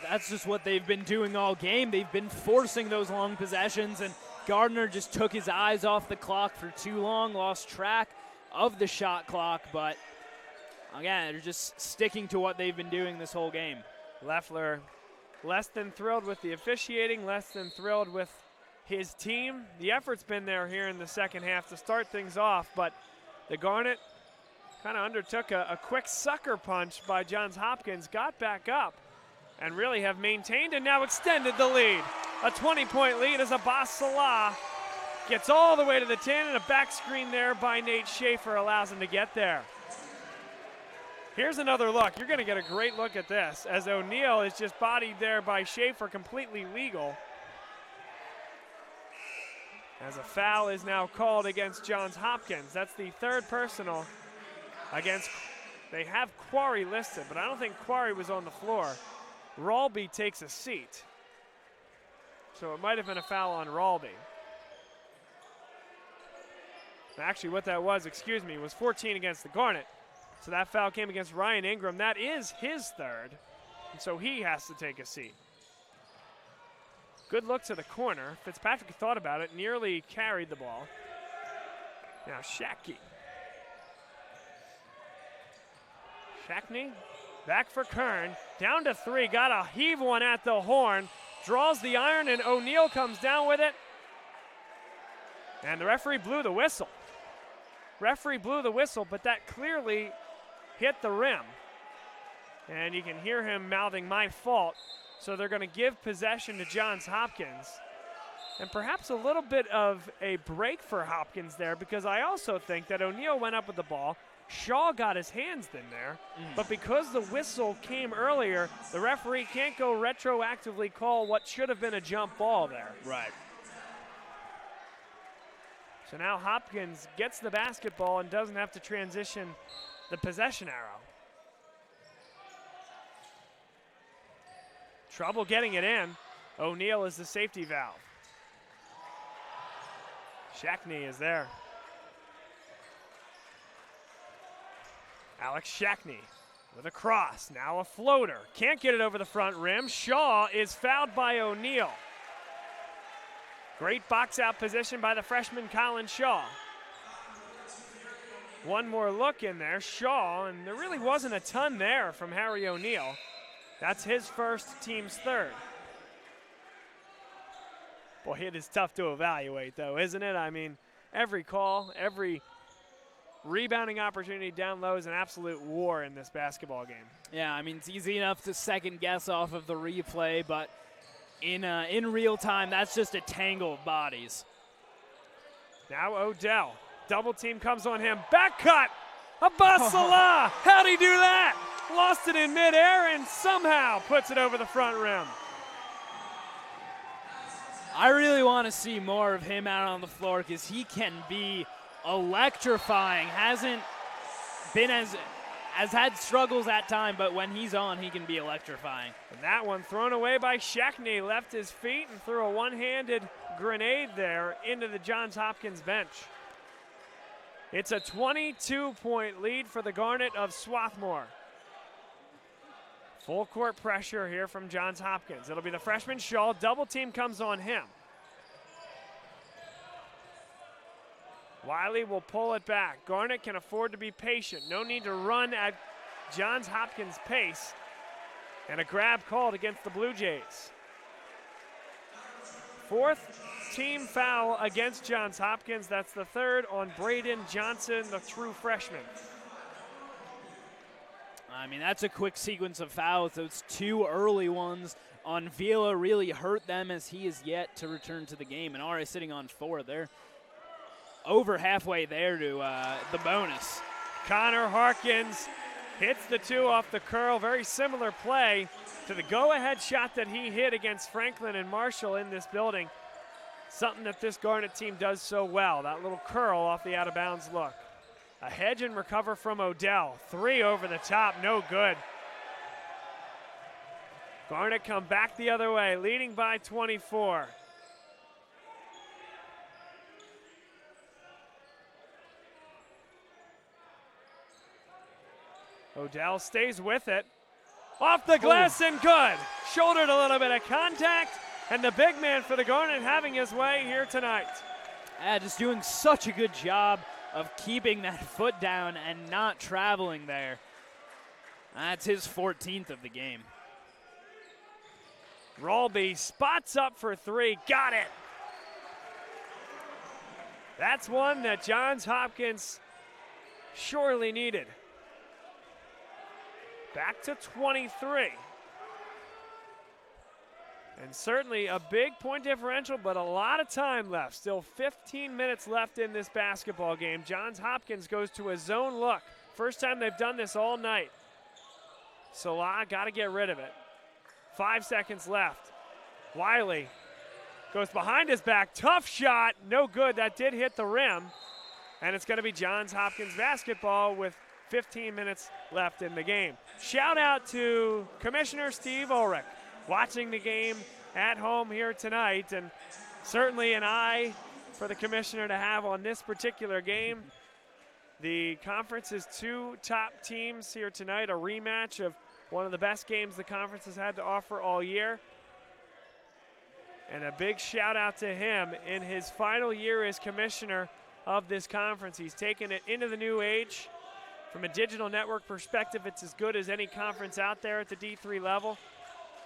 That's just what they've been doing all game. They've been forcing those long possessions, and Gardner just took his eyes off the clock for too long, lost track of the shot clock, but again, they're just sticking to what they've been doing this whole game. Leffler less than thrilled with the officiating, less than thrilled with his team. The effort's been there here in the second half to start things off, but the Garnet kind of undertook a quick sucker punch by Johns Hopkins, got back up, and really have maintained and now extended the lead. A 20-point lead as Abbas Salah gets all the way to the 10, and a back screen there by Nate Schaefer allows him to get there. Here's another look. You're going to get a great look at this as O'Neal is just bodied there by Schaefer, completely legal. As a foul is now called against Johns Hopkins. That's the third personal against, they have Quarry listed, but I don't think Quarry was on the floor. Ralby takes a seat. So it might have been a foul on Ralby. Actually, what that was, was 14 against the Garnet. So that foul came against Ryan Ingram. That is his third, and so he has to take a seat. Good look to the corner. Fitzpatrick thought about it, nearly carried the ball. Now Shackney. Shackney, back for Kern. Down to 3, got a heave one at the horn. Draws the iron, and O'Neal comes down with it. And the referee blew the whistle. Referee blew the whistle, but that clearly hit the rim. And you can hear him mouthing, "My fault." So they're going to give possession to Johns Hopkins. And perhaps a little bit of a break for Hopkins there, because I also think that O'Neal went up with the ball. Shaw got his hands in there, but because the whistle came earlier, the referee can't go retroactively call what should have been a jump ball there. Right. So now Hopkins gets the basketball and doesn't have to transition the possession arrow. Trouble getting it in. O'Neal is the safety valve. Shackney is there. Alex Shackney with a cross, now a floater. Can't get it over the front rim. Shaw is fouled by O'Neal. Great box out position by the freshman Colin Shaw. One more look in there, Shaw, and there really wasn't a ton there from Harry O'Neal. That's his first, team's third. Boy, it is tough to evaluate though, isn't it? I mean, every call, every rebounding opportunity down low is an absolute war in this basketball game. Yeah, I mean, it's easy enough to second guess off of the replay, but in real time, that's just a tangle of bodies. Now Odell, double team comes on him, back cut, Abbas Salah, how'd he do that? Lost it in midair and somehow puts it over the front rim. I really want to see more of him out on the floor because he can be electrifying. Hasn't been has had struggles at time, but when he's on, he can be electrifying. And that one thrown away by Shackney, left his feet and threw a one-handed grenade there into the Johns Hopkins bench. It's a 22-point lead for the Garnet of Swarthmore. Full court pressure here from Johns Hopkins. It'll be the freshman Shaw. Double team comes on him. Wiley will pull it back. Garnet can afford to be patient. No need to run at Johns Hopkins' pace. And a grab called against the Blue Jays. Fourth team foul against Johns Hopkins. That's the third on Braden Johnson, the true freshman. I mean, that's a quick sequence of fouls. Those two early ones on Vila really hurt them as he is yet to return to the game. And already sitting on 4 there. Over halfway there to the bonus. Connor Harkins hits the 2 off the curl. Very similar play to the go-ahead shot that he hit against Franklin and Marshall in this building. Something that this Garnet team does so well. That little curl off the out-of-bounds look. A hedge and recover from Odell. 3 over the top, no good. Garnet come back the other way, leading by 24. Odell stays with it. Off the glass and good. Shouldered a little bit of contact, and the big man for the Garnet having his way here tonight. Just doing such a good job of keeping that foot down and not traveling there. That's his 14th of the game. Ralby spots up for 3, got it. That's one that Johns Hopkins surely needed. Back to 23. And certainly a big point differential, but a lot of time left. Still 15 minutes left in this basketball game. Johns Hopkins goes to a zone look. First time they've done this all night. Salah got to get rid of it. 5 seconds left. Wiley goes behind his back. Tough shot. No good. That did hit the rim. And it's going to be Johns Hopkins basketball with 15 minutes left in the game. Shout out to Commissioner Steve Ulrich, watching the game at home here tonight, and certainly an eye for the commissioner to have on this particular game. The conference's 2 top teams here tonight, a rematch of one of the best games the conference has had to offer all year. And a big shout out to him in his final year as commissioner of this conference. He's taken it into the new age. From a digital network perspective, it's as good as any conference out there at the D3 level.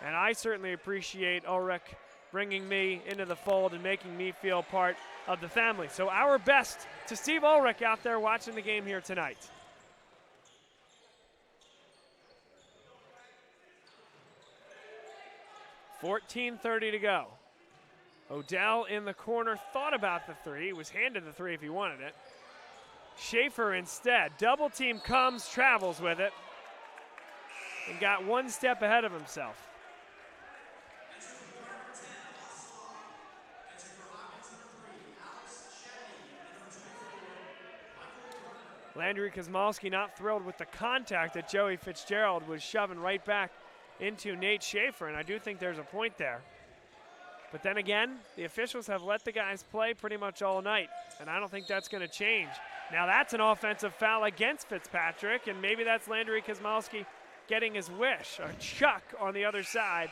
And I certainly appreciate Ulrich bringing me into the fold and making me feel part of the family. So our best to Steve Ulrich out there watching the game here tonight. .14:30 to go. Odell in the corner, thought about the three, was handed the three if he wanted it. Schaefer instead, double team comes, travels with it, and got one step ahead of himself. Landry Kosmalski not thrilled with the contact that Joey Fitzgerald was shoving right back into Nate Schaefer, and I do think there's a point there. But then again, the officials have let the guys play pretty much all night, and I don't think that's going to change. Now that's an offensive foul against Fitzpatrick, and maybe that's Landry Kosmalski getting his wish. A chuck on the other side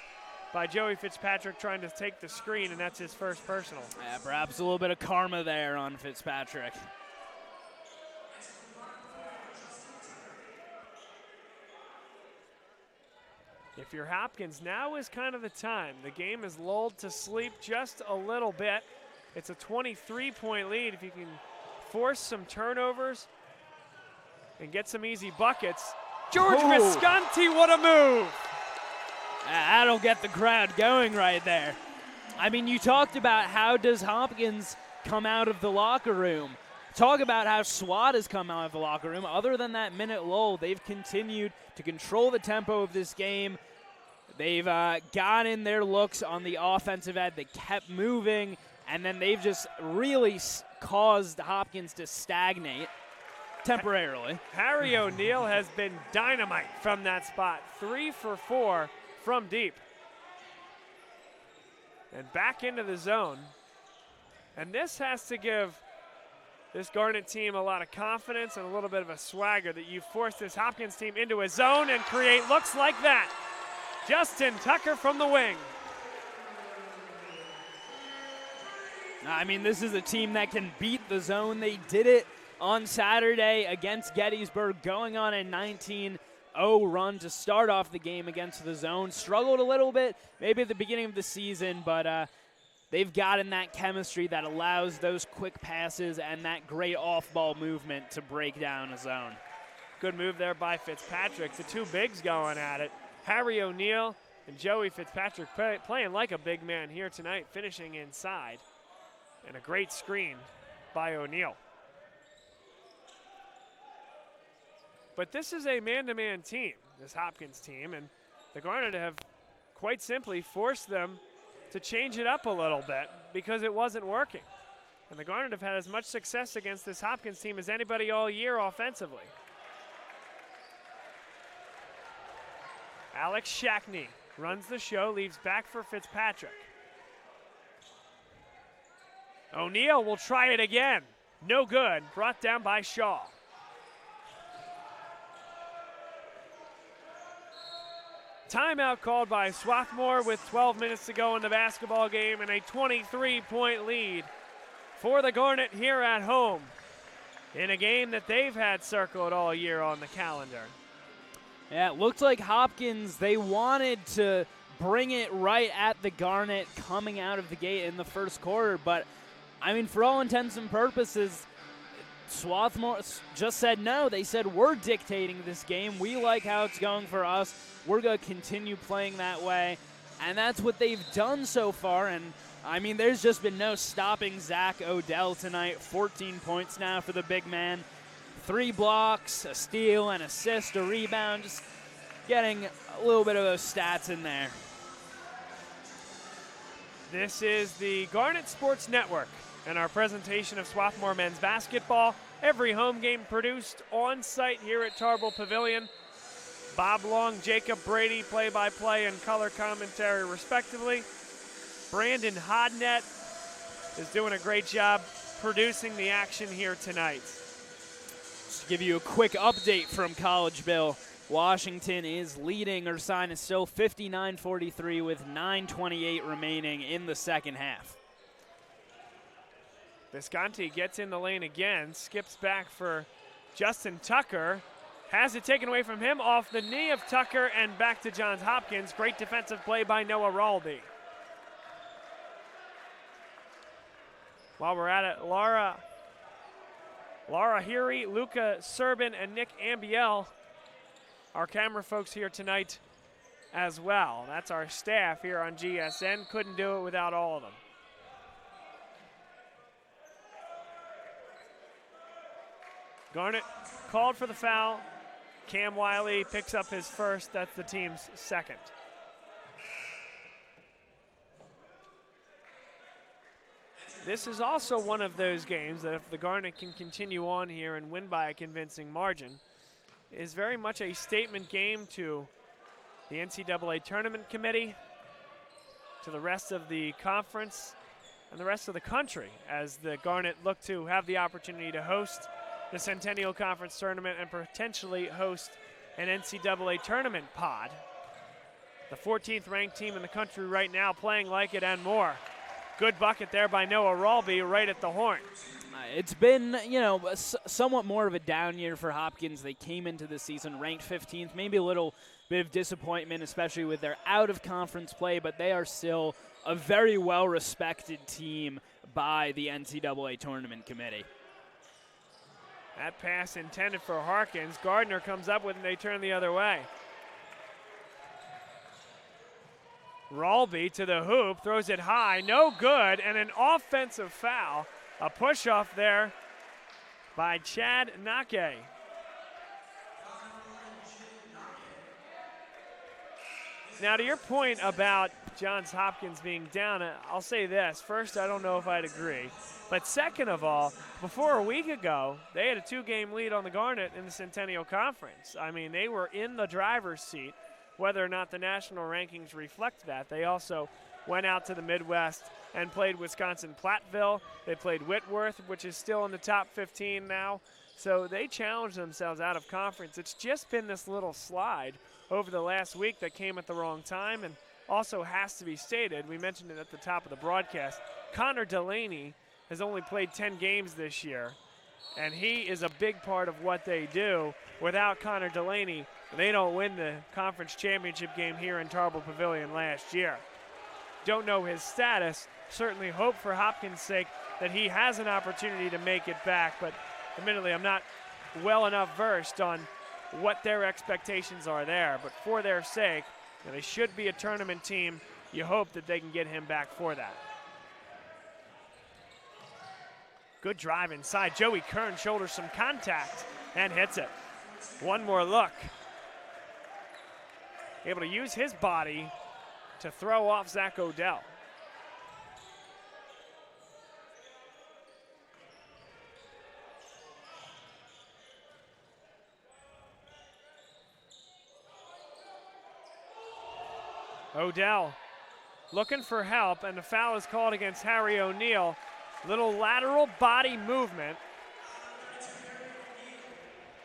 by Joey Fitzpatrick trying to take the screen, and that's his first personal. Yeah, perhaps a little bit of karma there on Fitzpatrick. If you're Hopkins, now is kind of the time. The game is lulled to sleep just a little bit. It's a 23-point lead. If you can force some turnovers and get some easy buckets. George Visconti, what a move! That'll get the crowd going right there. I mean, you talked about how does Hopkins come out of the locker room. Talk about how SWAT has come out of the locker room. Other than that minute lull, they've continued to control the tempo of this game. They've got in their looks on the offensive end. They kept moving, and then they've just really caused Hopkins to stagnate temporarily. Harry O'Neal has been dynamite from that spot. 3 for 4 from deep. And back into the zone. And this has to give this Garnet team a lot of confidence and a little bit of a swagger that you force this Hopkins team into a zone and create looks like that. Justin Tucker from the wing. I mean, this is a team that can beat the zone. They did it on Saturday against Gettysburg, going on a 19-0 run to start off the game against the zone. Struggled a little bit maybe at the beginning of the season, but they've gotten that chemistry that allows those quick passes and that great off-ball movement to break down a zone. Good move there by Fitzpatrick. The two bigs going at it. Harry O'Neal and Joey Fitzpatrick playing like a big man here tonight, finishing inside. And a great screen by O'Neal. But this is a man-to-man team, this Hopkins team, and the Garnet have quite simply forced them to change it up a little bit because it wasn't working. And the Garnet have had as much success against this Hopkins team as anybody all year offensively. Alex Shackney runs the show, leaves back for Fitzpatrick. O'Neal will try it again. No good, brought down by Shaw. Timeout called by Swarthmore with 12 minutes to go in the basketball game and a 23-point lead for the Garnet here at home in a game that they've had circled all year on the calendar. Yeah, it looked like Hopkins, they wanted to bring it right at the Garnet coming out of the gate in the first quarter, but I mean, for all intents and purposes, Swarthmore just said no. They said, we're dictating this game. We like how it's going for us. We're going to continue playing that way. And that's what they've done so far. And, I mean, there's just been no stopping Zach Odell tonight. 14 points now for the big man. 3 blocks, a steal, an assist, a rebound. Just getting a little bit of those stats in there. This is the Garnet Sports Network and our presentation of Swarthmore men's basketball. Every home game produced on site here at Tarbell Pavilion. Bob Long, Jacob Brady, play-by-play and color commentary respectively. Brandon Hodnett is doing a great job producing the action here tonight. Just to give you a quick update from Collegeville, Washington is leading. Our sign is still 59-43 with 9:28 remaining in the second half. Visconti gets in the lane again, skips back for Justin Tucker. Has it taken away from him off the knee of Tucker and back to Johns Hopkins. Great defensive play by Noah Ralby. While we're at it, Laura Heary, Luca Serbin, and Nick Ambiel, our camera folks here tonight as well. That's our staff here on GSN. Couldn't do it without all of them. Garnet called for the foul. Cam Wiley picks up his first. That's the team's second. This is also one of those games that if the Garnet can continue on here and win by a convincing margin, is very much a statement game to the NCAA Tournament Committee, to the rest of the conference, and the rest of the country as the Garnet look to have the opportunity to host the Centennial Conference Tournament and potentially host an NCAA tournament pod. The 14th ranked team in the country right now playing like it and more. Good bucket there by Noah Ralby right at the horn. It's been, somewhat more of a down year for Hopkins. They came into the season ranked 15th, maybe a little bit of disappointment, especially with their out-of-conference play, but they are still a very well-respected team by the NCAA Tournament Committee. That pass intended for Harkins. Gardner comes up with it and they turn the other way. Ralby to the hoop, throws it high, no good, and an offensive foul. A push-off there by Chad Nake. Now, to your point about Johns Hopkins being down, I'll say this. First, I don't know if I'd agree. But second of all, before a week ago, they had a 2-game lead on the Garnet in the Centennial Conference. I mean, they were in the driver's seat, whether or not the national rankings reflect that. They also went out to the Midwest and played Wisconsin-Platteville. They played Whitworth, which is still in the top 15 now. So they challenged themselves out of conference. It's just been this little slide over the last week that came at the wrong time, and also has to be stated, we mentioned it at the top of the broadcast, Connor Delaney has only played 10 games this year, and he is a big part of what they do. Without Connor Delaney, they don't win the conference championship game here in Tarbell Pavilion last year. Don't know his status. Certainly hope for Hopkins' sake that he has an opportunity to make it back, but admittedly I'm not well enough versed on what their expectations are there. But for their sake, and they should be a tournament team, you hope that they can get him back for that. Good drive inside. Joey Kern shoulders some contact and hits it. One more look. Able to use his body to throw off Zach Odell. Odell looking for help, and the foul is called against Harry O'Neal. Little lateral body movement.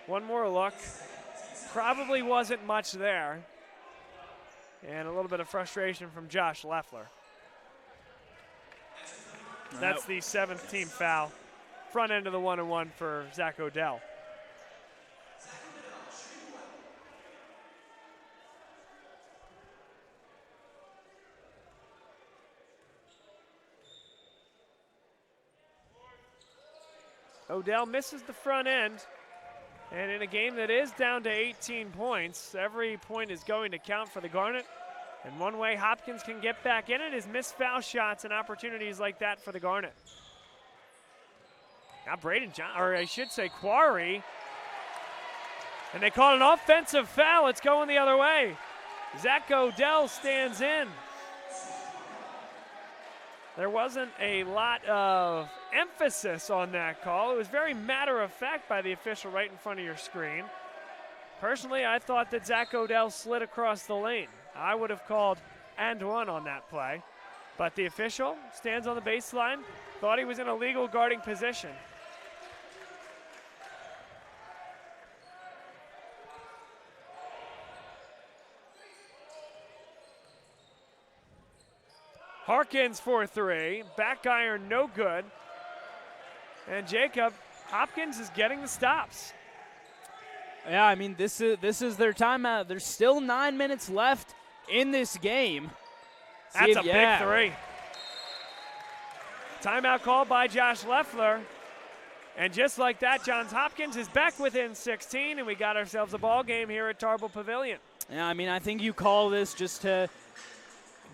One more look. Probably wasn't much there. And a little bit of frustration from Josh Leffler. That's the 7th team foul. Front end of the 1-and-1 for Zach Odell. Odell misses the front end, and in a game that is down to 18 points, every point is going to count for the Garnet. And one way Hopkins can get back in it is miss foul shots and opportunities like that for the Garnet. Now Braden, or I should say Quarry. And they call an offensive foul. It's going the other way. Zach Odell stands in. There wasn't a lot of emphasis on that call. It was very matter of fact by the official right in front of your screen. Personally, I thought that Zach Odell slid across the lane. I would have called and one on that play. But the official stands on the baseline, thought he was in a legal guarding position. Harkins for three. Back iron, no good. And Jacob, Hopkins is getting the stops. Yeah, I mean, this is their timeout. There's still 9 minutes left in this game. That's a big three. Timeout called by Josh Leffler. And just like that, Johns Hopkins is back within 16, and we got ourselves a ball game here at Tarble Pavilion. Yeah, I mean, I think you call this just to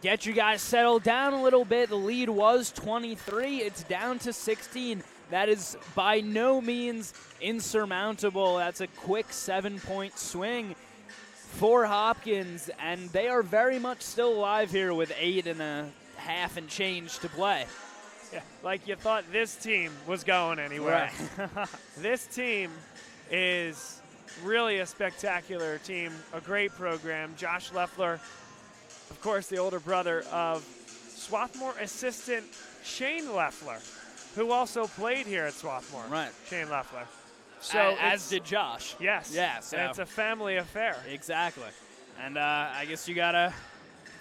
get you guys settled down a little bit. The lead was 23. It's down to 16. That is by no means insurmountable. That's a quick 7-point swing for Hopkins, and they are very much still alive here with 8.5 and change to play. Yeah, like you thought this team was going anywhere. Right. This team is really a spectacular team, a great program. Josh Leffler, of course, the older brother of Swarthmore assistant Shane Leffler, who also played here at Swarthmore. Right. Shane Leffler. So as did Josh. Yes. Yes. And it's a family affair. Exactly. And I guess you got to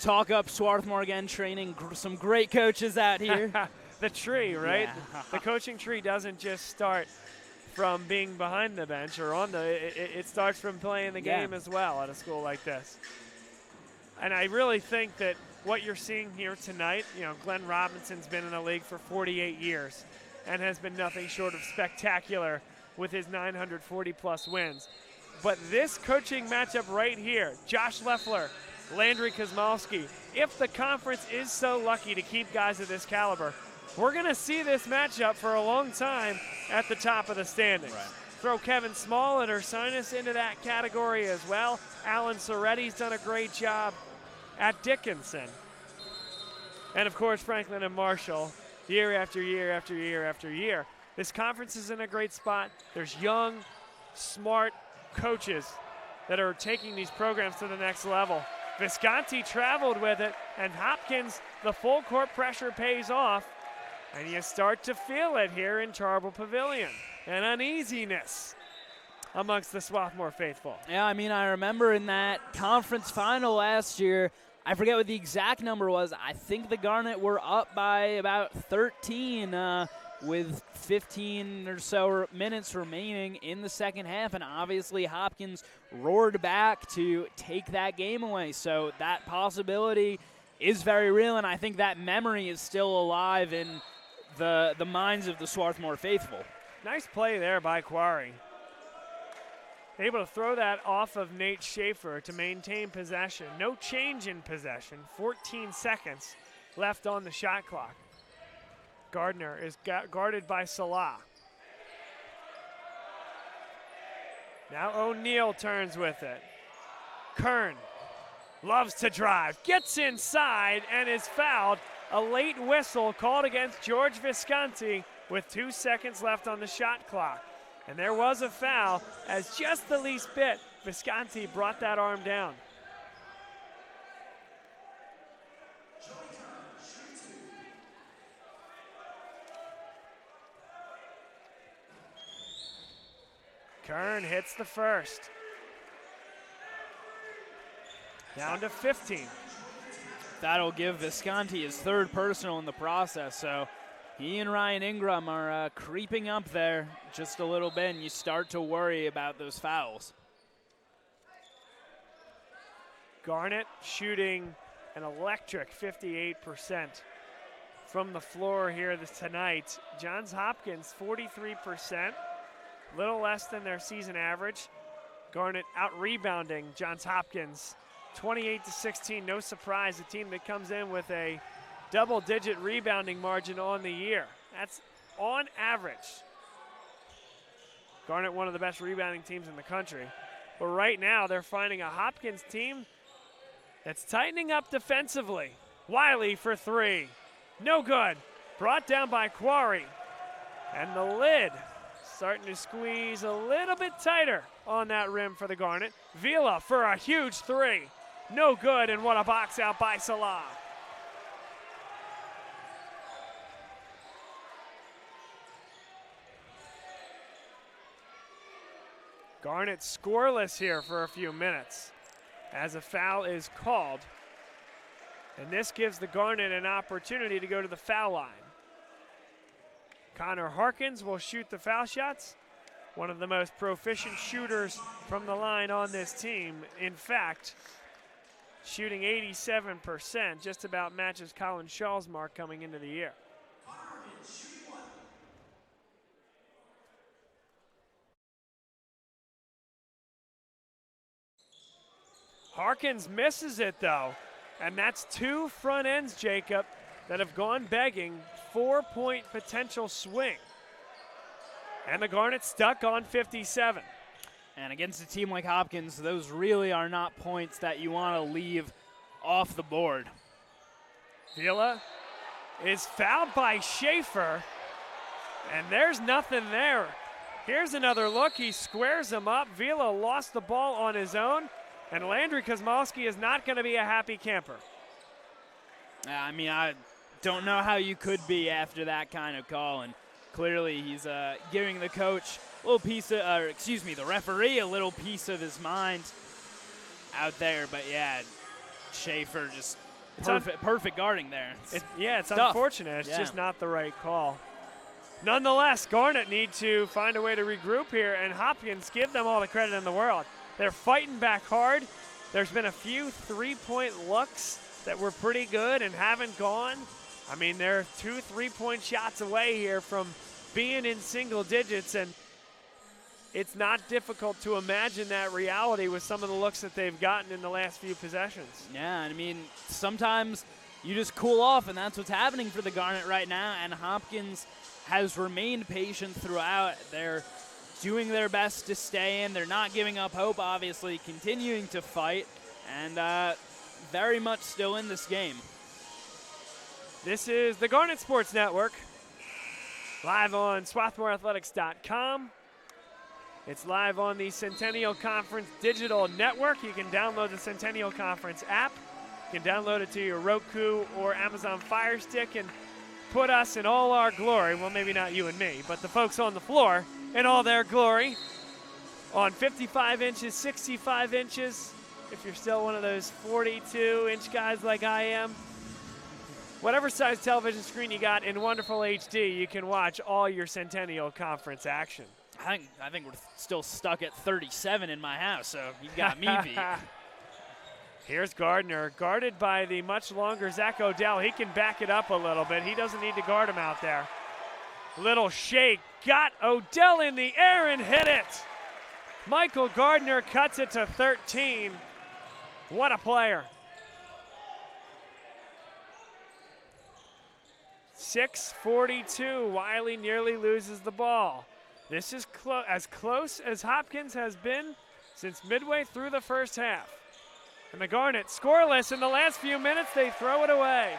talk up Swarthmore again, training some great coaches out here. The tree, right? Yeah. The coaching tree doesn't just start from being behind the bench or on it starts from playing the game as well at a school like this. And I really think that what you're seeing here tonight, Glenn Robinson's been in the league for 48 years and has been nothing short of spectacular with his 940-plus wins. But this coaching matchup right here, Josh Leffler, Landry Kosmalski, if the conference is so lucky to keep guys of this caliber, we're going to see this matchup for a long time at the top of the standings. Right. Throw Kevin Small and Ursinus into that category as well. Alan Soretti's done a great job at Dickinson. And, of course, Franklin and Marshall, year after year after year after year. This conference is in a great spot. There's young, smart coaches that are taking these programs to the next level. Visconti traveled with it, and Hopkins, the full court pressure pays off, and you start to feel it here in Tarble Pavilion. An uneasiness amongst the Swarthmore faithful. Yeah, I mean, I remember in that conference final last year, I forget what the exact number was. I think the Garnet were up by about 13 with 15 or so minutes remaining in the second half, and obviously Hopkins roared back to take that game away. So that possibility is very real, and I think that memory is still alive in the minds of the Swarthmore faithful. Nice play there by Quarry. Able to throw that off of Nate Schaefer to maintain possession. No change in possession. 14 seconds left on the shot clock. Gardner is guarded by Salah. Now O'Neal turns with it. Kern loves to drive, gets inside, and is fouled. A late whistle called against George Visconti with 2 seconds left on the shot clock. And there was a foul, as just the least bit, Visconti brought that arm down. Kern hits the first. Down to 15. That'll give Visconti his third personal in the process, so he and Ryan Ingram are creeping up there just a little bit, and you start to worry about those fouls. Garnet shooting an electric 58% from the floor here tonight. Johns Hopkins 43%, little less than their season average. Garnet out-rebounding Johns Hopkins 28-16, no surprise, a team that comes in with a double-digit rebounding margin on the year. That's on average. Garnet, one of the best rebounding teams in the country. But right now, they're finding a Hopkins team that's tightening up defensively. Wiley for three. No good. Brought down by Quarry. And the lid starting to squeeze a little bit tighter on that rim for the Garnet. Vila for a huge three. No good, and what a box out by Salah. Garnet scoreless here for a few minutes as a foul is called. And this gives the Garnet an opportunity to go to the foul line. Connor Harkins will shoot the foul shots. One of the most proficient shooters from the line on this team. In fact, shooting 87%, just about matches Colin Shaw's mark coming into the year. Harkins misses it though, and that's two front ends, Jacob, that have gone begging. 4-point potential swing. And the Garnet stuck on 57. And against a team like Hopkins, those really are not points that you want to leave off the board. Vila is fouled by Schaefer, and there's nothing there. Here's another look. He squares him up. Vila lost the ball on his own, and Landry Kosmowski is not going to be a happy camper. I mean, I don't know how you could be after that kind of call, and clearly he's giving the coach a little piece of, the referee a little piece of his mind out there. But yeah, Schaefer just perfect guarding there. It's unfortunate. It's just not the right call. Nonetheless, Garnet need to find a way to regroup here, and Hopkins, give them all the credit in the world. They're fighting back hard. There's been a few three-point looks that were pretty good and haven't gone. I mean, they're 2 3-point shots away here from being in single digits, and it's not difficult to imagine that reality with some of the looks that they've gotten in the last few possessions. Yeah, I mean, sometimes you just cool off, and that's what's happening for the Garnet right now, and Hopkins has remained patient throughout. They're doing their best to stay in. They're not giving up hope, obviously, continuing to fight, and very much still in this game. This is the Garnet Sports Network, live on SwarthmoreAthletics.com. It's live on the Centennial Conference Digital Network. You can download the Centennial Conference app. You can download it to your Roku or Amazon Fire Stick and put us in all our glory. Well, maybe not you and me, but the folks on the floor in all their glory on 55 inches, 65 inches. If you're still one of those 42-inch guys like I am, whatever size television screen you got in wonderful HD, you can watch all your Centennial Conference action. I think we're still stuck at 37 in my house, so you've got me beat. Here's Gardner, guarded by the much longer Zach Odell. He can back it up a little bit. He doesn't need to guard him out there. Little shake, got Odell in the air and hit it. Michael Gardner cuts it to 13. What a player. 6:42, Wiley nearly loses the ball. This is as close as Hopkins has been since midway through the first half. And the Garnet scoreless in the last few minutes, they throw it away.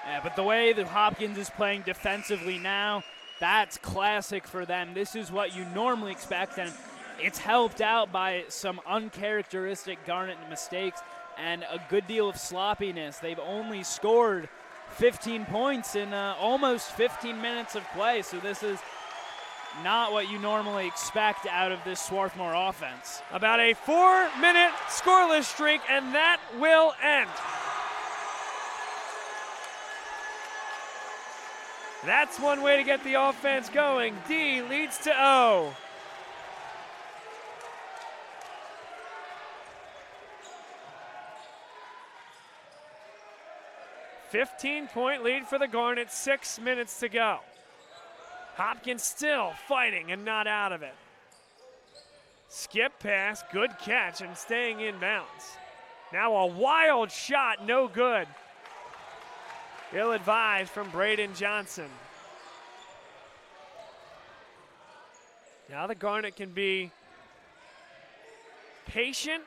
Yeah, but the way that Hopkins is playing defensively now, that's classic for them. This is what you normally expect, and it's helped out by some uncharacteristic Garnet mistakes and a good deal of sloppiness. They've only scored 15 points in almost 15 minutes of play, so this is not what you normally expect out of this Swarthmore offense. About a 4-minute scoreless streak, and that will end. That's one way to get the offense going. D leads to O. $15-point lead for the Garnet, 6 minutes to go. Hopkins still fighting and not out of it. Skip pass, good catch, and staying in bounds. Now a wild shot, no good. Ill-advised from Braden Johnson. Now the Garnet can be patient,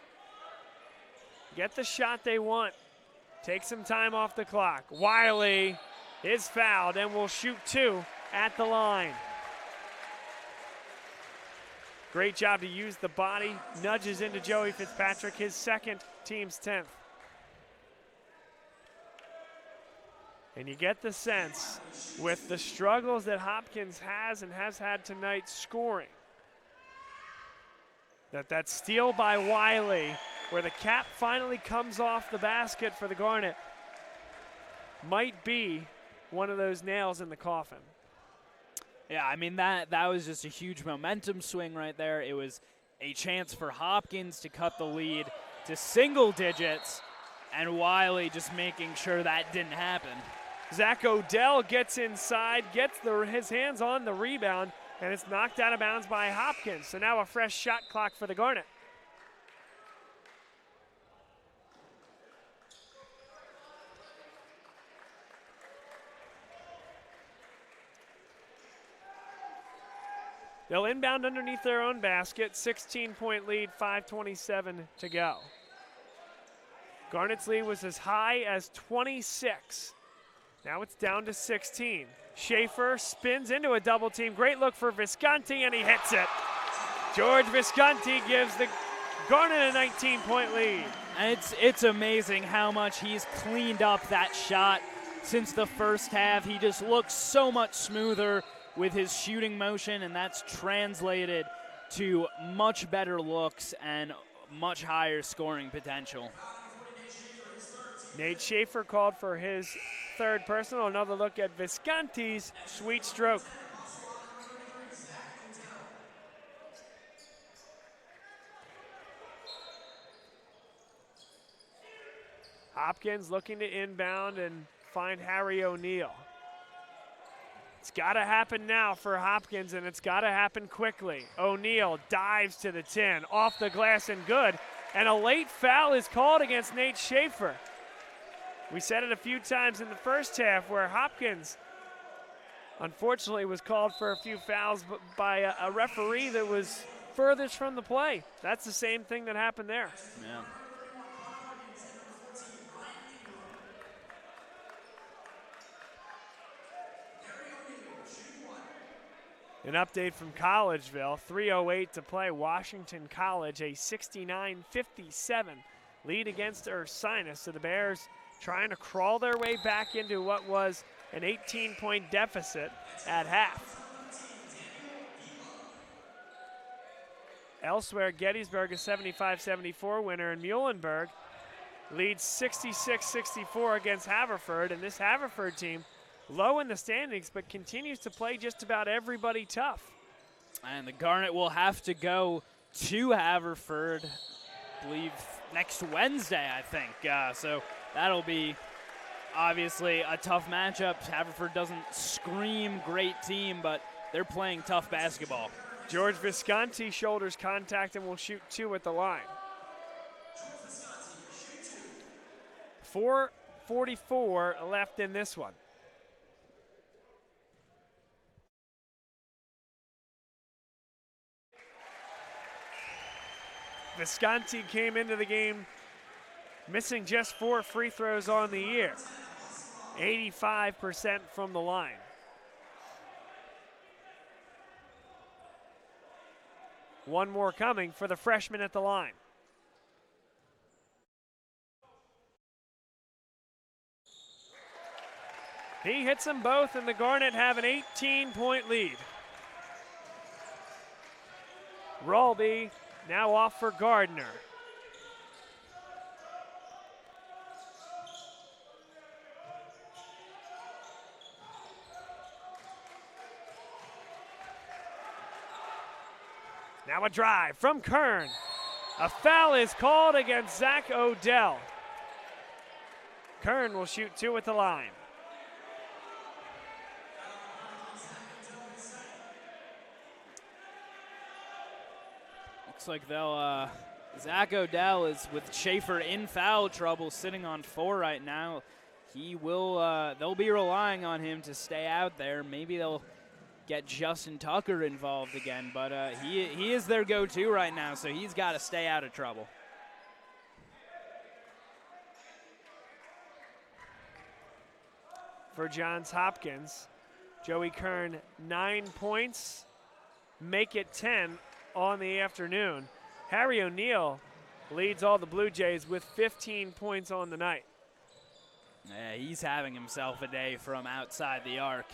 get the shot they want, take some time off the clock. Wiley is fouled and will shoot 2 at the line. Great job to use the body, nudges into Joey Fitzpatrick, his second, team's 10th. And you get the sense with the struggles that Hopkins has and has had tonight scoring, that steal by Wiley, where the cap finally comes off the basket for the Garnet, might be one of those nails in the coffin. Yeah, I mean, that was just a huge momentum swing right there. It was a chance for Hopkins to cut the lead to single digits, and Wiley just making sure that didn't happen. Zach Odell gets inside, gets his hands on the rebound, and it's knocked out of bounds by Hopkins. So now a fresh shot clock for the Garnet. They'll inbound underneath their own basket, 16-point lead, 5:27 to go. Garnet's lead was as high as 26. Now it's down to 16. Schaefer spins into a double team. Great look for Visconti, and he hits it. George Visconti gives the Garnet a 19-point lead. And it's amazing how much he's cleaned up that shot since the first half. He just looks so much smoother with his shooting motion, and that's translated to much better looks and much higher scoring potential. Nate Schaefer called for his third personal. Another look at Visconti's sweet stroke. Hopkins looking to inbound and find Harry O'Neal. It's got to happen now for Hopkins, and it's got to happen quickly. O'Neal dives to the 10, off the glass and good. And a late foul is called against Nate Schaefer. We said it a few times in the first half where Hopkins, unfortunately, was called for a few fouls by a referee that was furthest from the play. That's the same thing that happened there. Yeah. An update from Collegeville, 3:08 to play. Washington College, a 69-57 lead against Ursinus. So the Bears trying to crawl their way back into what was an 18-point deficit at half. Elsewhere, Gettysburg, a 75-74 winner, and Muhlenberg leads 66-64 against Haverford. And this Haverford team, low in the standings, but continues to play just about everybody tough. And the Garnet will have to go to Haverford, I believe, next Wednesday, I think. So that'll be obviously a tough matchup. Haverford doesn't scream great team, but they're playing tough basketball. George Visconti shoulders contact and will shoot 2 at the line. 4:44 left in this one. Visconti came into the game missing just 4 free throws on the year. 85% from the line. One more coming for the freshman at the line. He hits them both, and the Garnet have an 18-point lead. Rolby now off for Gardner. Now a drive from Kern. A foul is called against Zach Odell. Kern will shoot 2 at the line. Looks like they'll Zach Odell is with Schaefer in foul trouble, sitting on 4 right now. He will. They'll be relying on him to stay out there. Maybe they'll get Justin Tucker involved again, but he is their go-to right now, so he's got to stay out of trouble. For Johns Hopkins, Joey Kern, 9 points, make it 10 on the afternoon. Harry O'Neal leads all the Blue Jays with 15 points on the night. Yeah, he's having himself a day from outside the arc.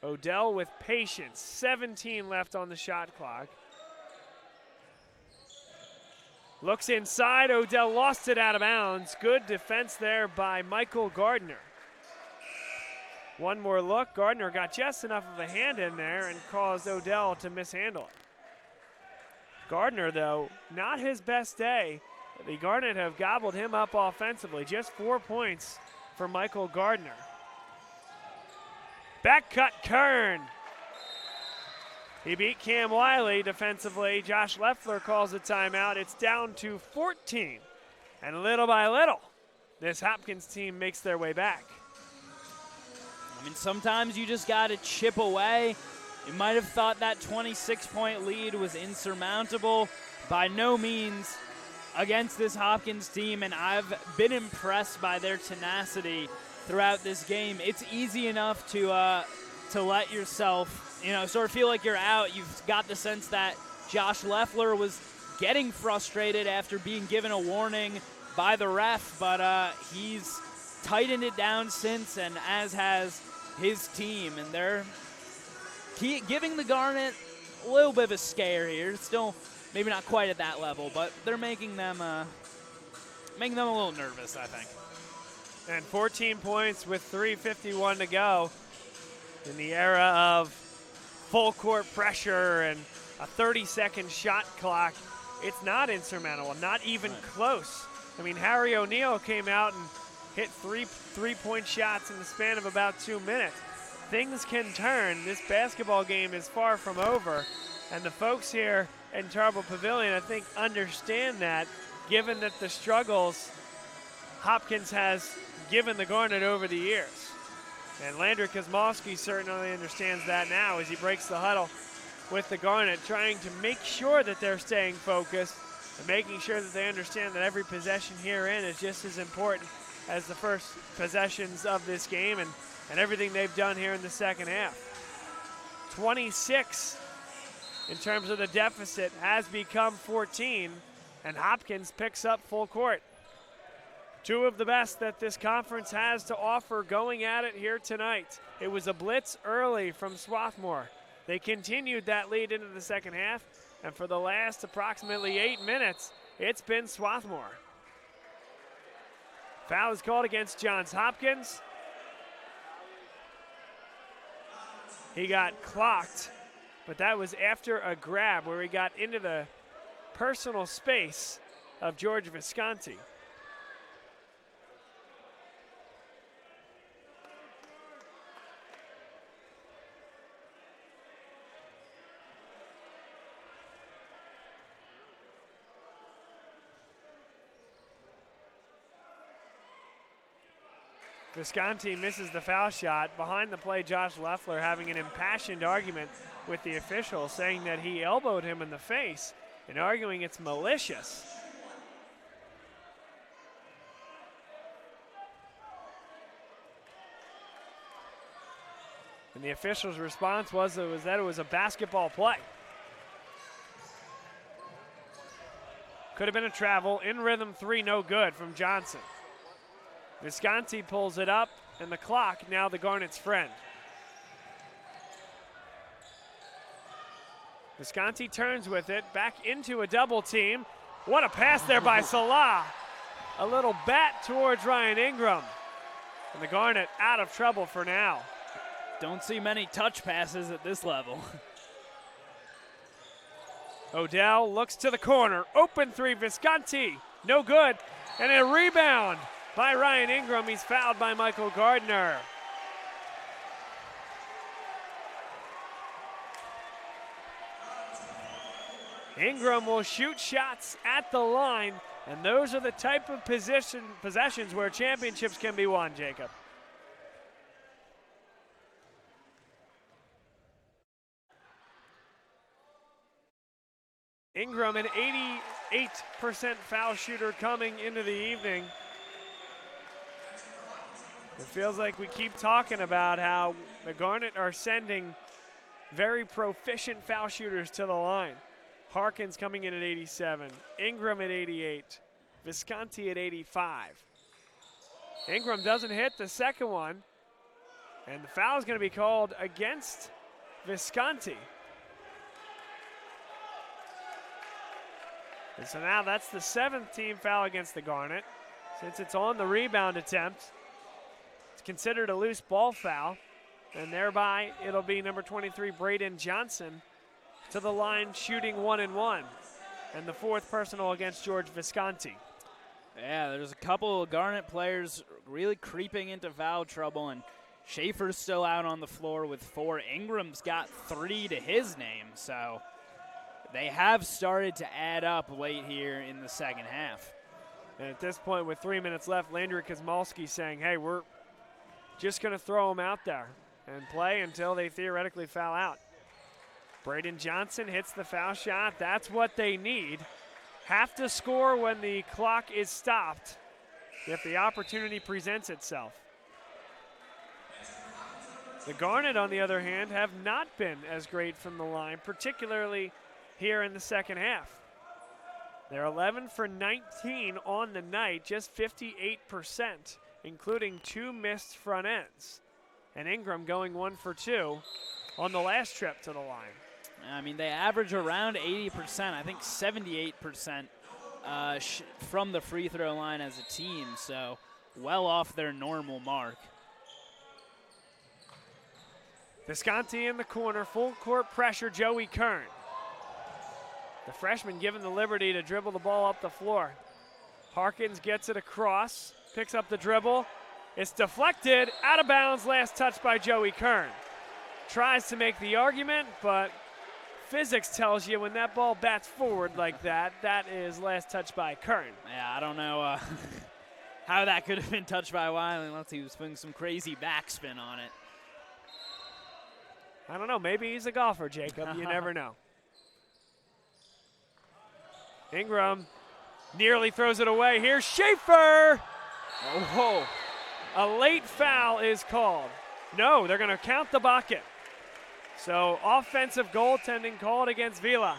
Odell with patience, 17 left on the shot clock. Looks inside, Odell lost it out of bounds. Good defense there by Michael Gardner. One more look, Gardner got just enough of a hand in there and caused Odell to mishandle it. Gardner, though, not his best day. The Garnet have gobbled him up offensively. Just 4 points for Michael Gardner. Back cut Kern. He beat Cam Wiley defensively. Josh Leffler calls a timeout. It's down to 14. And little by little, this Hopkins team makes their way back. I mean, sometimes you just got to chip away. You might have thought that 26-point lead was insurmountable. By no means against this Hopkins team, and I've been impressed by their tenacity throughout this game. It's easy enough to let yourself, sort of feel like you're out. You've got the sense that Josh Leffler was getting frustrated after being given a warning by the ref, but he's tightened it down since, and as has his team, and they're giving the Garnet a little bit of a scare here. Still maybe not quite at that level, but they're making them a little nervous, I think. And 14 points with 3:51 to go in the era of full court pressure and a 30-second shot clock. It's not insurmountable, not even close. I mean, Harry O'Neal came out and hit three-point shots in the span of about 2 minutes. Things can turn. This basketball game is far from over, and the folks here in Tarbell Pavilion, I think, understand that, given that the struggles Hopkins has given the Garnet over the years. And Landry Kosmowski certainly understands that now as he breaks the huddle with the Garnet, trying to make sure that they're staying focused and making sure that they understand that every possession herein is just as important as the first possessions of this game and everything they've done here in the second half. 26 in terms of the deficit has become 14, and Hopkins picks up full court. Two of the best that this conference has to offer going at it here tonight. It was a blitz early from Swarthmore. They continued that lead into the second half, and for the last approximately 8 minutes, it's been Swarthmore. Foul is called against Johns Hopkins. He got clocked, but that was after a grab where he got into the personal space of George Visconti. Visconti misses the foul shot. Behind the play, Josh Leffler having an impassioned argument with the official, saying that he elbowed him in the face and arguing it's malicious. And the official's response was that it was a basketball play. Could have been a travel. In rhythm 3, no good from Johnson. Visconti pulls it up, and the clock now the Garnet's friend. Visconti turns with it, back into a double team. What a pass there by Salah. A little bat towards Ryan Ingram. And the Garnet out of trouble for now. Don't see many touch passes at this level. Odell looks to the corner. Open three, Visconti. No good. And a rebound by Ryan Ingram. He's fouled by Michael Gardner. Ingram will shoot shots at the line, and those are the type of possessions where championships can be won, Jacob. Ingram, an 88% foul shooter coming into the evening. It feels like we keep talking about how the Garnet are sending very proficient foul shooters to the line. Hopkins coming in at 87, Ingram at 88, Visconti at 85. Ingram doesn't hit the second one, and the foul is going to be called against Visconti. And so now that's the 7th team foul against the Garnet. Since it's on the rebound attempt, it's considered a loose ball foul, and thereby it'll be number 23, Braden Johnson, to the line shooting 1-1. And the 4th personal against George Visconti. Yeah, there's a couple of Garnet players really creeping into foul trouble, and Schaefer's still out on the floor with 4. Ingram's got 3 to his name, so they have started to add up late here in the second half. And at this point, with 3 minutes left, Landry Kosmalski saying, hey, we're just going to throw them out there and play until they theoretically foul out. Braden Johnson hits the foul shot. That's what they need. Have to score when the clock is stopped if the opportunity presents itself. The Garnet, on the other hand, have not been as great from the line, particularly here in the second half. They're 11 for 19 on the night, just 58%, including 2 missed front ends. And Ingram going 1 for 2 on the last trip to the line. I mean, they average around 80%, I think 78% from the free throw line as a team, so well off their normal mark. Visconti in the corner, full court pressure, Joey Kern. The freshman given the liberty to dribble the ball up the floor. Harkins gets it across, picks up the dribble. It's deflected, out of bounds, last touch by Joey Kern. Tries to make the argument, but physics tells you when that ball bats forward like that, that is last touch by Kern. Yeah, I don't know how that could have been touched by Wiley unless he was putting some crazy backspin on it. I don't know, maybe he's a golfer, Jacob, you never know. Ingram nearly throws it away. Here's Schaefer. Oh, a late foul is called. No, they're going to count the bucket. So offensive goaltending called against Vila.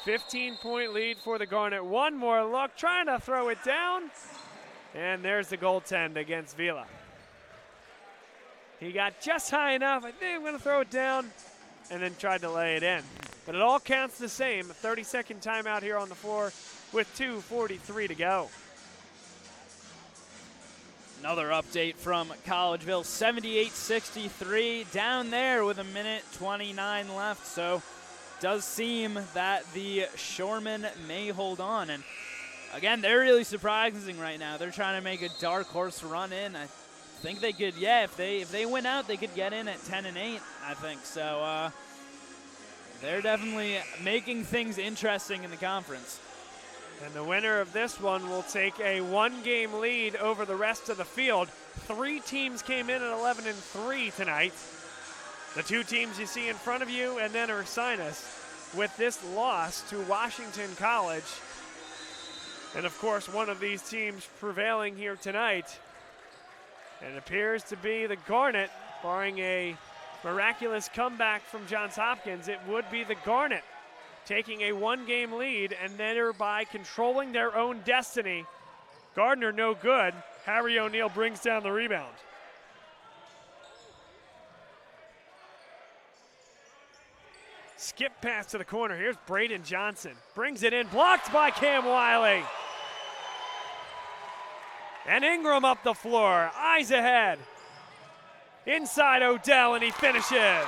$15-point lead for the Garnet. One more look, trying to throw it down. And there's the goaltend against Vila. He got just high enough. I think I'm going to throw it down, and then tried to lay it in. But it all counts the same. A 30-second timeout here on the floor with 2:43 to go. Another update from Collegeville, 78-63, down there with 1:29 left. So does seem that the Shoremen may hold on. And again, they're really surprising right now. They're trying to make a dark horse run in. I think they could, yeah, if they win out, they could get in at 10-8, I think. So they're definitely making things interesting in the conference. And the winner of this one will take a 1-game lead over the rest of the field. 3 teams came in at 11-3 tonight. The 2 teams you see in front of you, and then Ursinus with this loss to Washington College. And of course, one of these teams prevailing here tonight. And it appears to be the Garnet, barring a miraculous comeback from Johns Hopkins. It would be the Garnet taking a 1-game lead and thereby controlling their own destiny. Gardner no good. Harry O'Neal brings down the rebound. Skip pass to the corner. Here's Braden Johnson. Brings it in, blocked by Cam Wiley. And Ingram up the floor, eyes ahead. Inside Odell, and he finishes.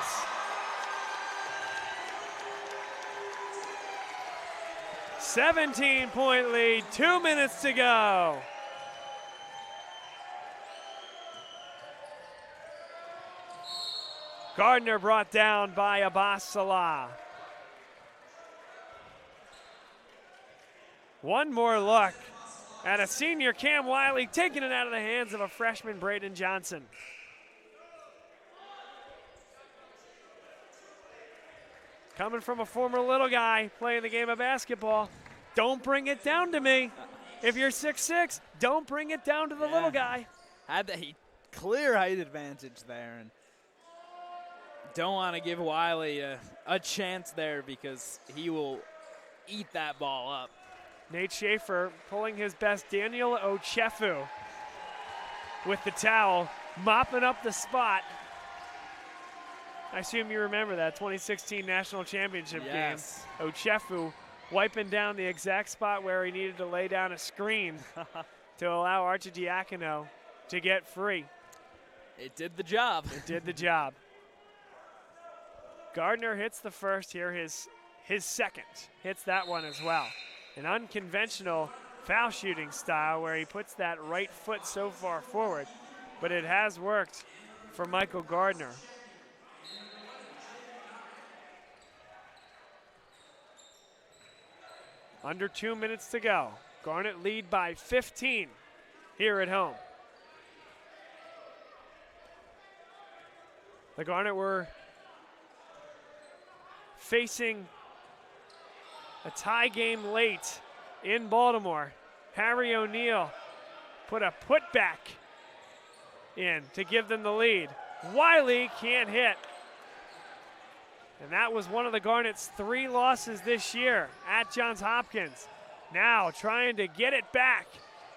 $17-point lead, 2 minutes to go. Gardner brought down by Abbas Salah. One more look at a senior Cam Wiley taking it out of the hands of a freshman Braden Johnson. Coming from a former little guy playing the game of basketball, don't bring it down to me. If you're 6'6", don't bring it down to the little guy. Had that clear height advantage there, and don't want to give Wiley a chance there because he will eat that ball up. Nate Schaefer pulling his best Daniel Ochefu with the towel, mopping up the spot. I assume you remember that 2016 National Championship game. Ochefu wiping down the exact spot where he needed to lay down a screen to allow Archidiakono to get free. It did the job. It did the job. Gardner hits the first here, his second. Hits that one as well. An unconventional foul shooting style where he puts that right foot so far forward, but it has worked for Michael Gardner. Under 2 minutes to go. Garnet lead by 15 here at home. The Garnet were facing a tie game late in Baltimore. Harry O'Neal put a putback in to give them the lead. Wiley can't hit. And that was one of the Garnet's 3 losses this year at Johns Hopkins. Now trying to get it back.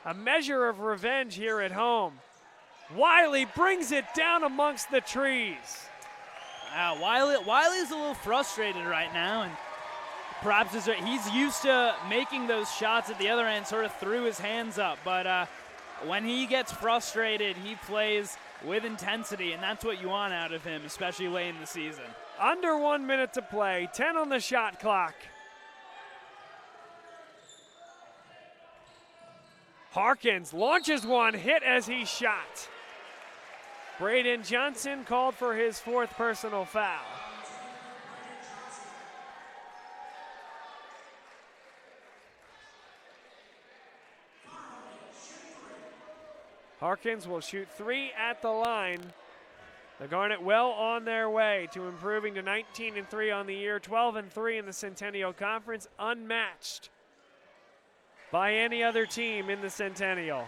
A measure of revenge here at home. Wiley brings it down amongst the trees. Wiley's a little frustrated right now, and perhaps he's used to making those shots at the other end, sort of threw his hands up. But when he gets frustrated, he plays with intensity, and that's what you want out of him, especially late in the season. Under 1 minute to play, 10 on the shot clock. Hopkins launches one, hit as he shot. Braden Johnson called for his 4th personal foul. Hopkins will shoot 3 at the line. The Garnet well on their way to improving to 19-3 on the year, 12-3 in the Centennial Conference, unmatched by any other team in the Centennial.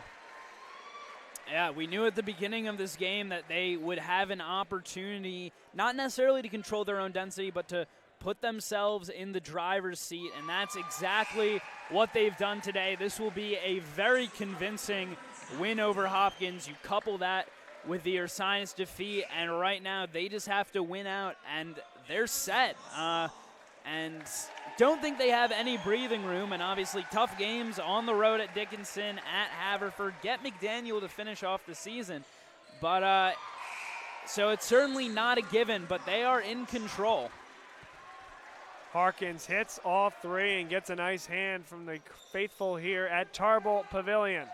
Yeah, we knew at the beginning of this game that they would have an opportunity, not necessarily to control their own density, but to put themselves in the driver's seat, and that's exactly what they've done today. This will be a very convincing win over Hopkins. You couple that with the Ursinus defeat, and right now they just have to win out, and they're set. And don't think they have any breathing room, and obviously tough games on the road at Dickinson, at Haverford. Get McDaniel to finish off the season. But so it's certainly not a given, but they are in control. Hopkins hits all 3 and gets a nice hand from the faithful here at Tarbell Pavilion.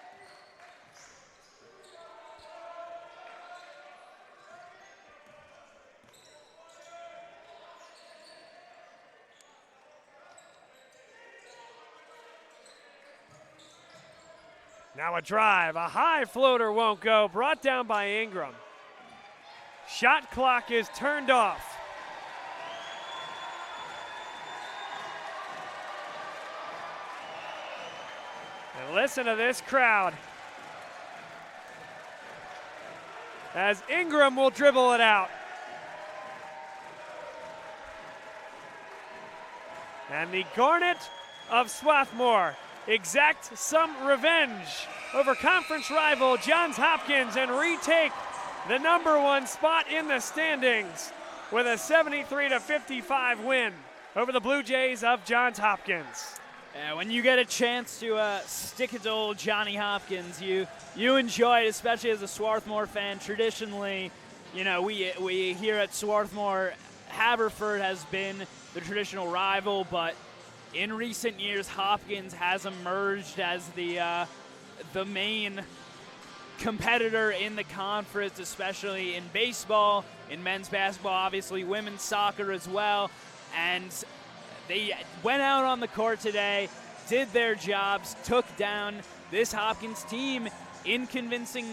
Now a drive, a high floater won't go, brought down by Ingram. Shot clock is turned off. And listen to this crowd as Ingram will dribble it out. And the Garnet of Swarthmore exact some revenge over conference rival Johns Hopkins and retake the #1 spot in the standings with a 73-55 win over the Blue Jays of Johns Hopkins. When you get a chance to stick it to old Johnny Hopkins, you enjoy it, especially as a Swarthmore fan. Traditionally, you know, we here at Swarthmore, Haverford has been the traditional rival, but in recent years, Hopkins has emerged as the main competitor in the conference, especially in baseball, in men's basketball, obviously women's soccer as well. And they went out on the court today, did their jobs, took down this Hopkins team in convincing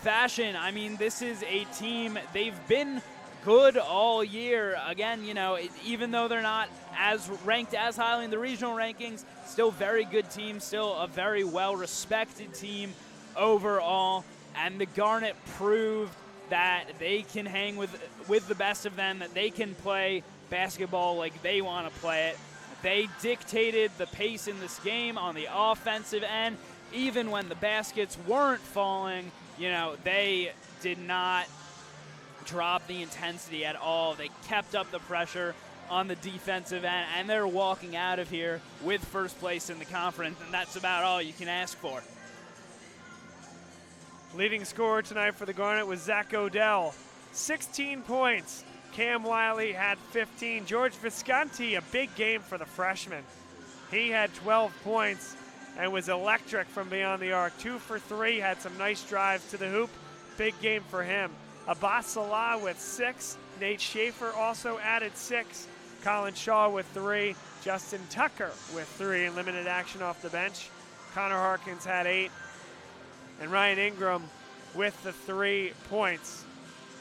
fashion. I mean, this is a team, they've been good all year. Again, you know, even though they're not as ranked as highly in the regional rankings, still very good team, still a very well-respected team overall. And the Garnet proved that they can hang with the best of them, that they can play basketball like they want to play it. They dictated the pace in this game on the offensive end. Even when the baskets weren't falling, you know, they did not drop the intensity at all. They kept up the pressure on the defensive end, and they're walking out of here with first place in the conference, and that's about all you can ask for. Leading scorer tonight for the Garnet was Zach Odell, 16 points. Cam Wiley had 15. George Visconti, a big game for the freshman. He had 12 points and was electric from beyond the arc. 2 for 3, had some nice drives to the hoop. Big game for him. Abbas Salah with 6. Nate Schaefer also added 6. Colin Shaw with 3. Justin Tucker with 3 in limited action off the bench. Connor Harkins had 8. And Ryan Ingram with the 3 points.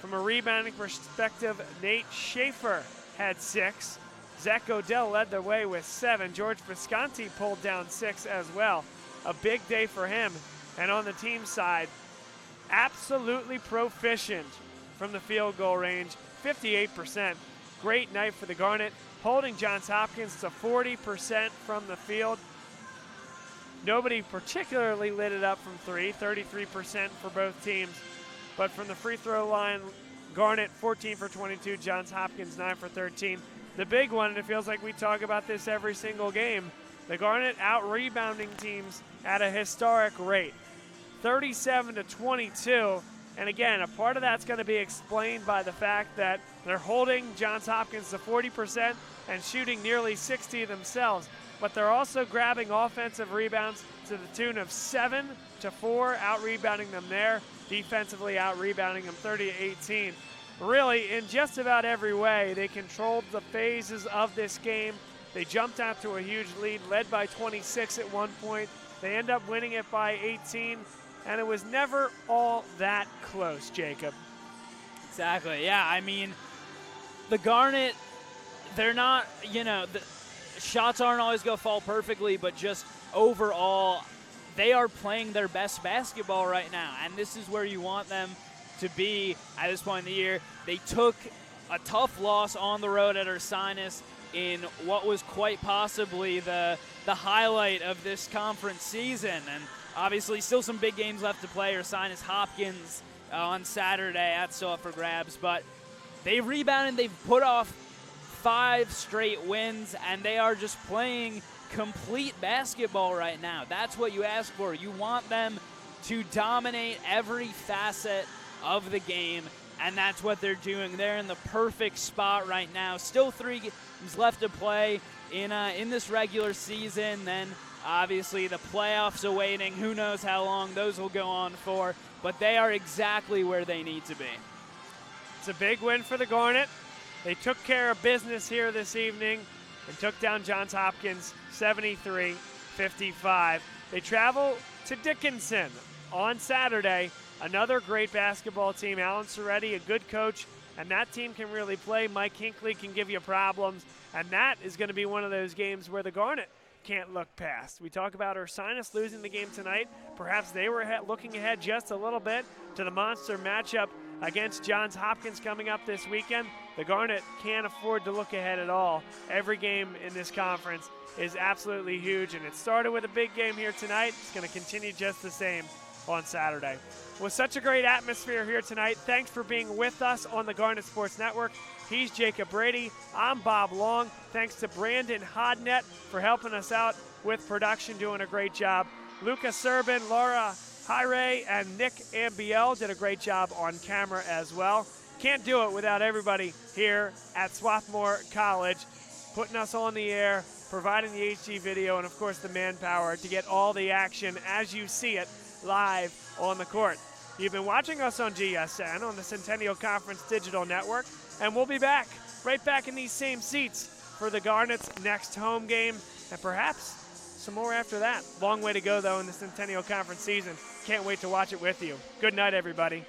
From a rebounding perspective, Nate Schaefer had 6. Zach Odell led the way with 7. George Visconti pulled down 6 as well. A big day for him. And on the team side, absolutely proficient from the field goal range, 58%. Great night for the Garnet, holding Johns Hopkins to 40% from the field. Nobody particularly lit it up from 3, 33% for both teams. But from the free throw line, Garnet 14 for 22, Johns Hopkins 9 for 13. The big one, and it feels like we talk about this every single game, the Garnet out-rebounding teams at a historic rate, 37-22. And again, a part of that's going to be explained by the fact that they're holding Johns Hopkins to 40% and shooting nearly 60 themselves. But they're also grabbing offensive rebounds to the tune of 7 to 4, out-rebounding them there. Defensively out-rebounding them 30-18. Really, in just about every way, they controlled the phases of this game. They jumped out to a huge lead, led by 26 at one point. They end up winning it by 18, and it was never all that close, Jacob. Exactly, yeah. I mean, the Garnet, they're not, you know, the shots aren't always going to fall perfectly, but just overall, they are playing their best basketball right now, and this is where you want them to be at this point in the year. They took a tough loss on the road at Ursinus in what was quite possibly the highlight of this conference season, and obviously still some big games left to play. Ursinus Hopkins on Saturday, that's still up for grabs, but they rebounded. They've put off 5 straight wins, and they are just playing complete basketball right now. That's what you ask for. You want them to dominate every facet of the game, and that's what they're doing. They're in the perfect spot right now. Still 3 games left to play in this regular season. Then obviously the playoffs awaiting. Who knows how long those will go on for, but they are exactly where they need to be. It's a big win for the Garnet. They took care of business here this evening and took down Johns Hopkins 73-55. They travel to Dickinson on Saturday. Another great basketball team. Alan Soretti, a good coach, and that team can really play. Mike Hinckley can give you problems, and that is going to be one of those games where the Garnet can't look past. We talk about Ursinus losing the game tonight. Perhaps they were looking ahead just a little bit to the monster matchup against Johns Hopkins coming up this weekend. The Garnet can't afford to look ahead at all. Every game in this conference is absolutely huge, and it started with a big game here tonight. It's going to continue just the same on Saturday. With such a great atmosphere here tonight, thanks for being with us on the Garnet Sports Network. He's Jacob Brady. I'm Bob Long. Thanks to Brandon Hodnett for helping us out with production, doing a great job. Lucas Serbin, Laura Hyre, and Nick Ambiel did a great job on camera as well. Can't do it without everybody here at Swarthmore College, putting us on the air, providing the HD video, and of course the manpower to get all the action as you see it live on the court. You've been watching us on GSN on the Centennial Conference Digital Network, and we'll be back, right back in these same seats for the Garnet's next home game, and perhaps some more after that. Long way to go, though, in the Centennial Conference season. Can't wait to watch it with you. Good night, everybody.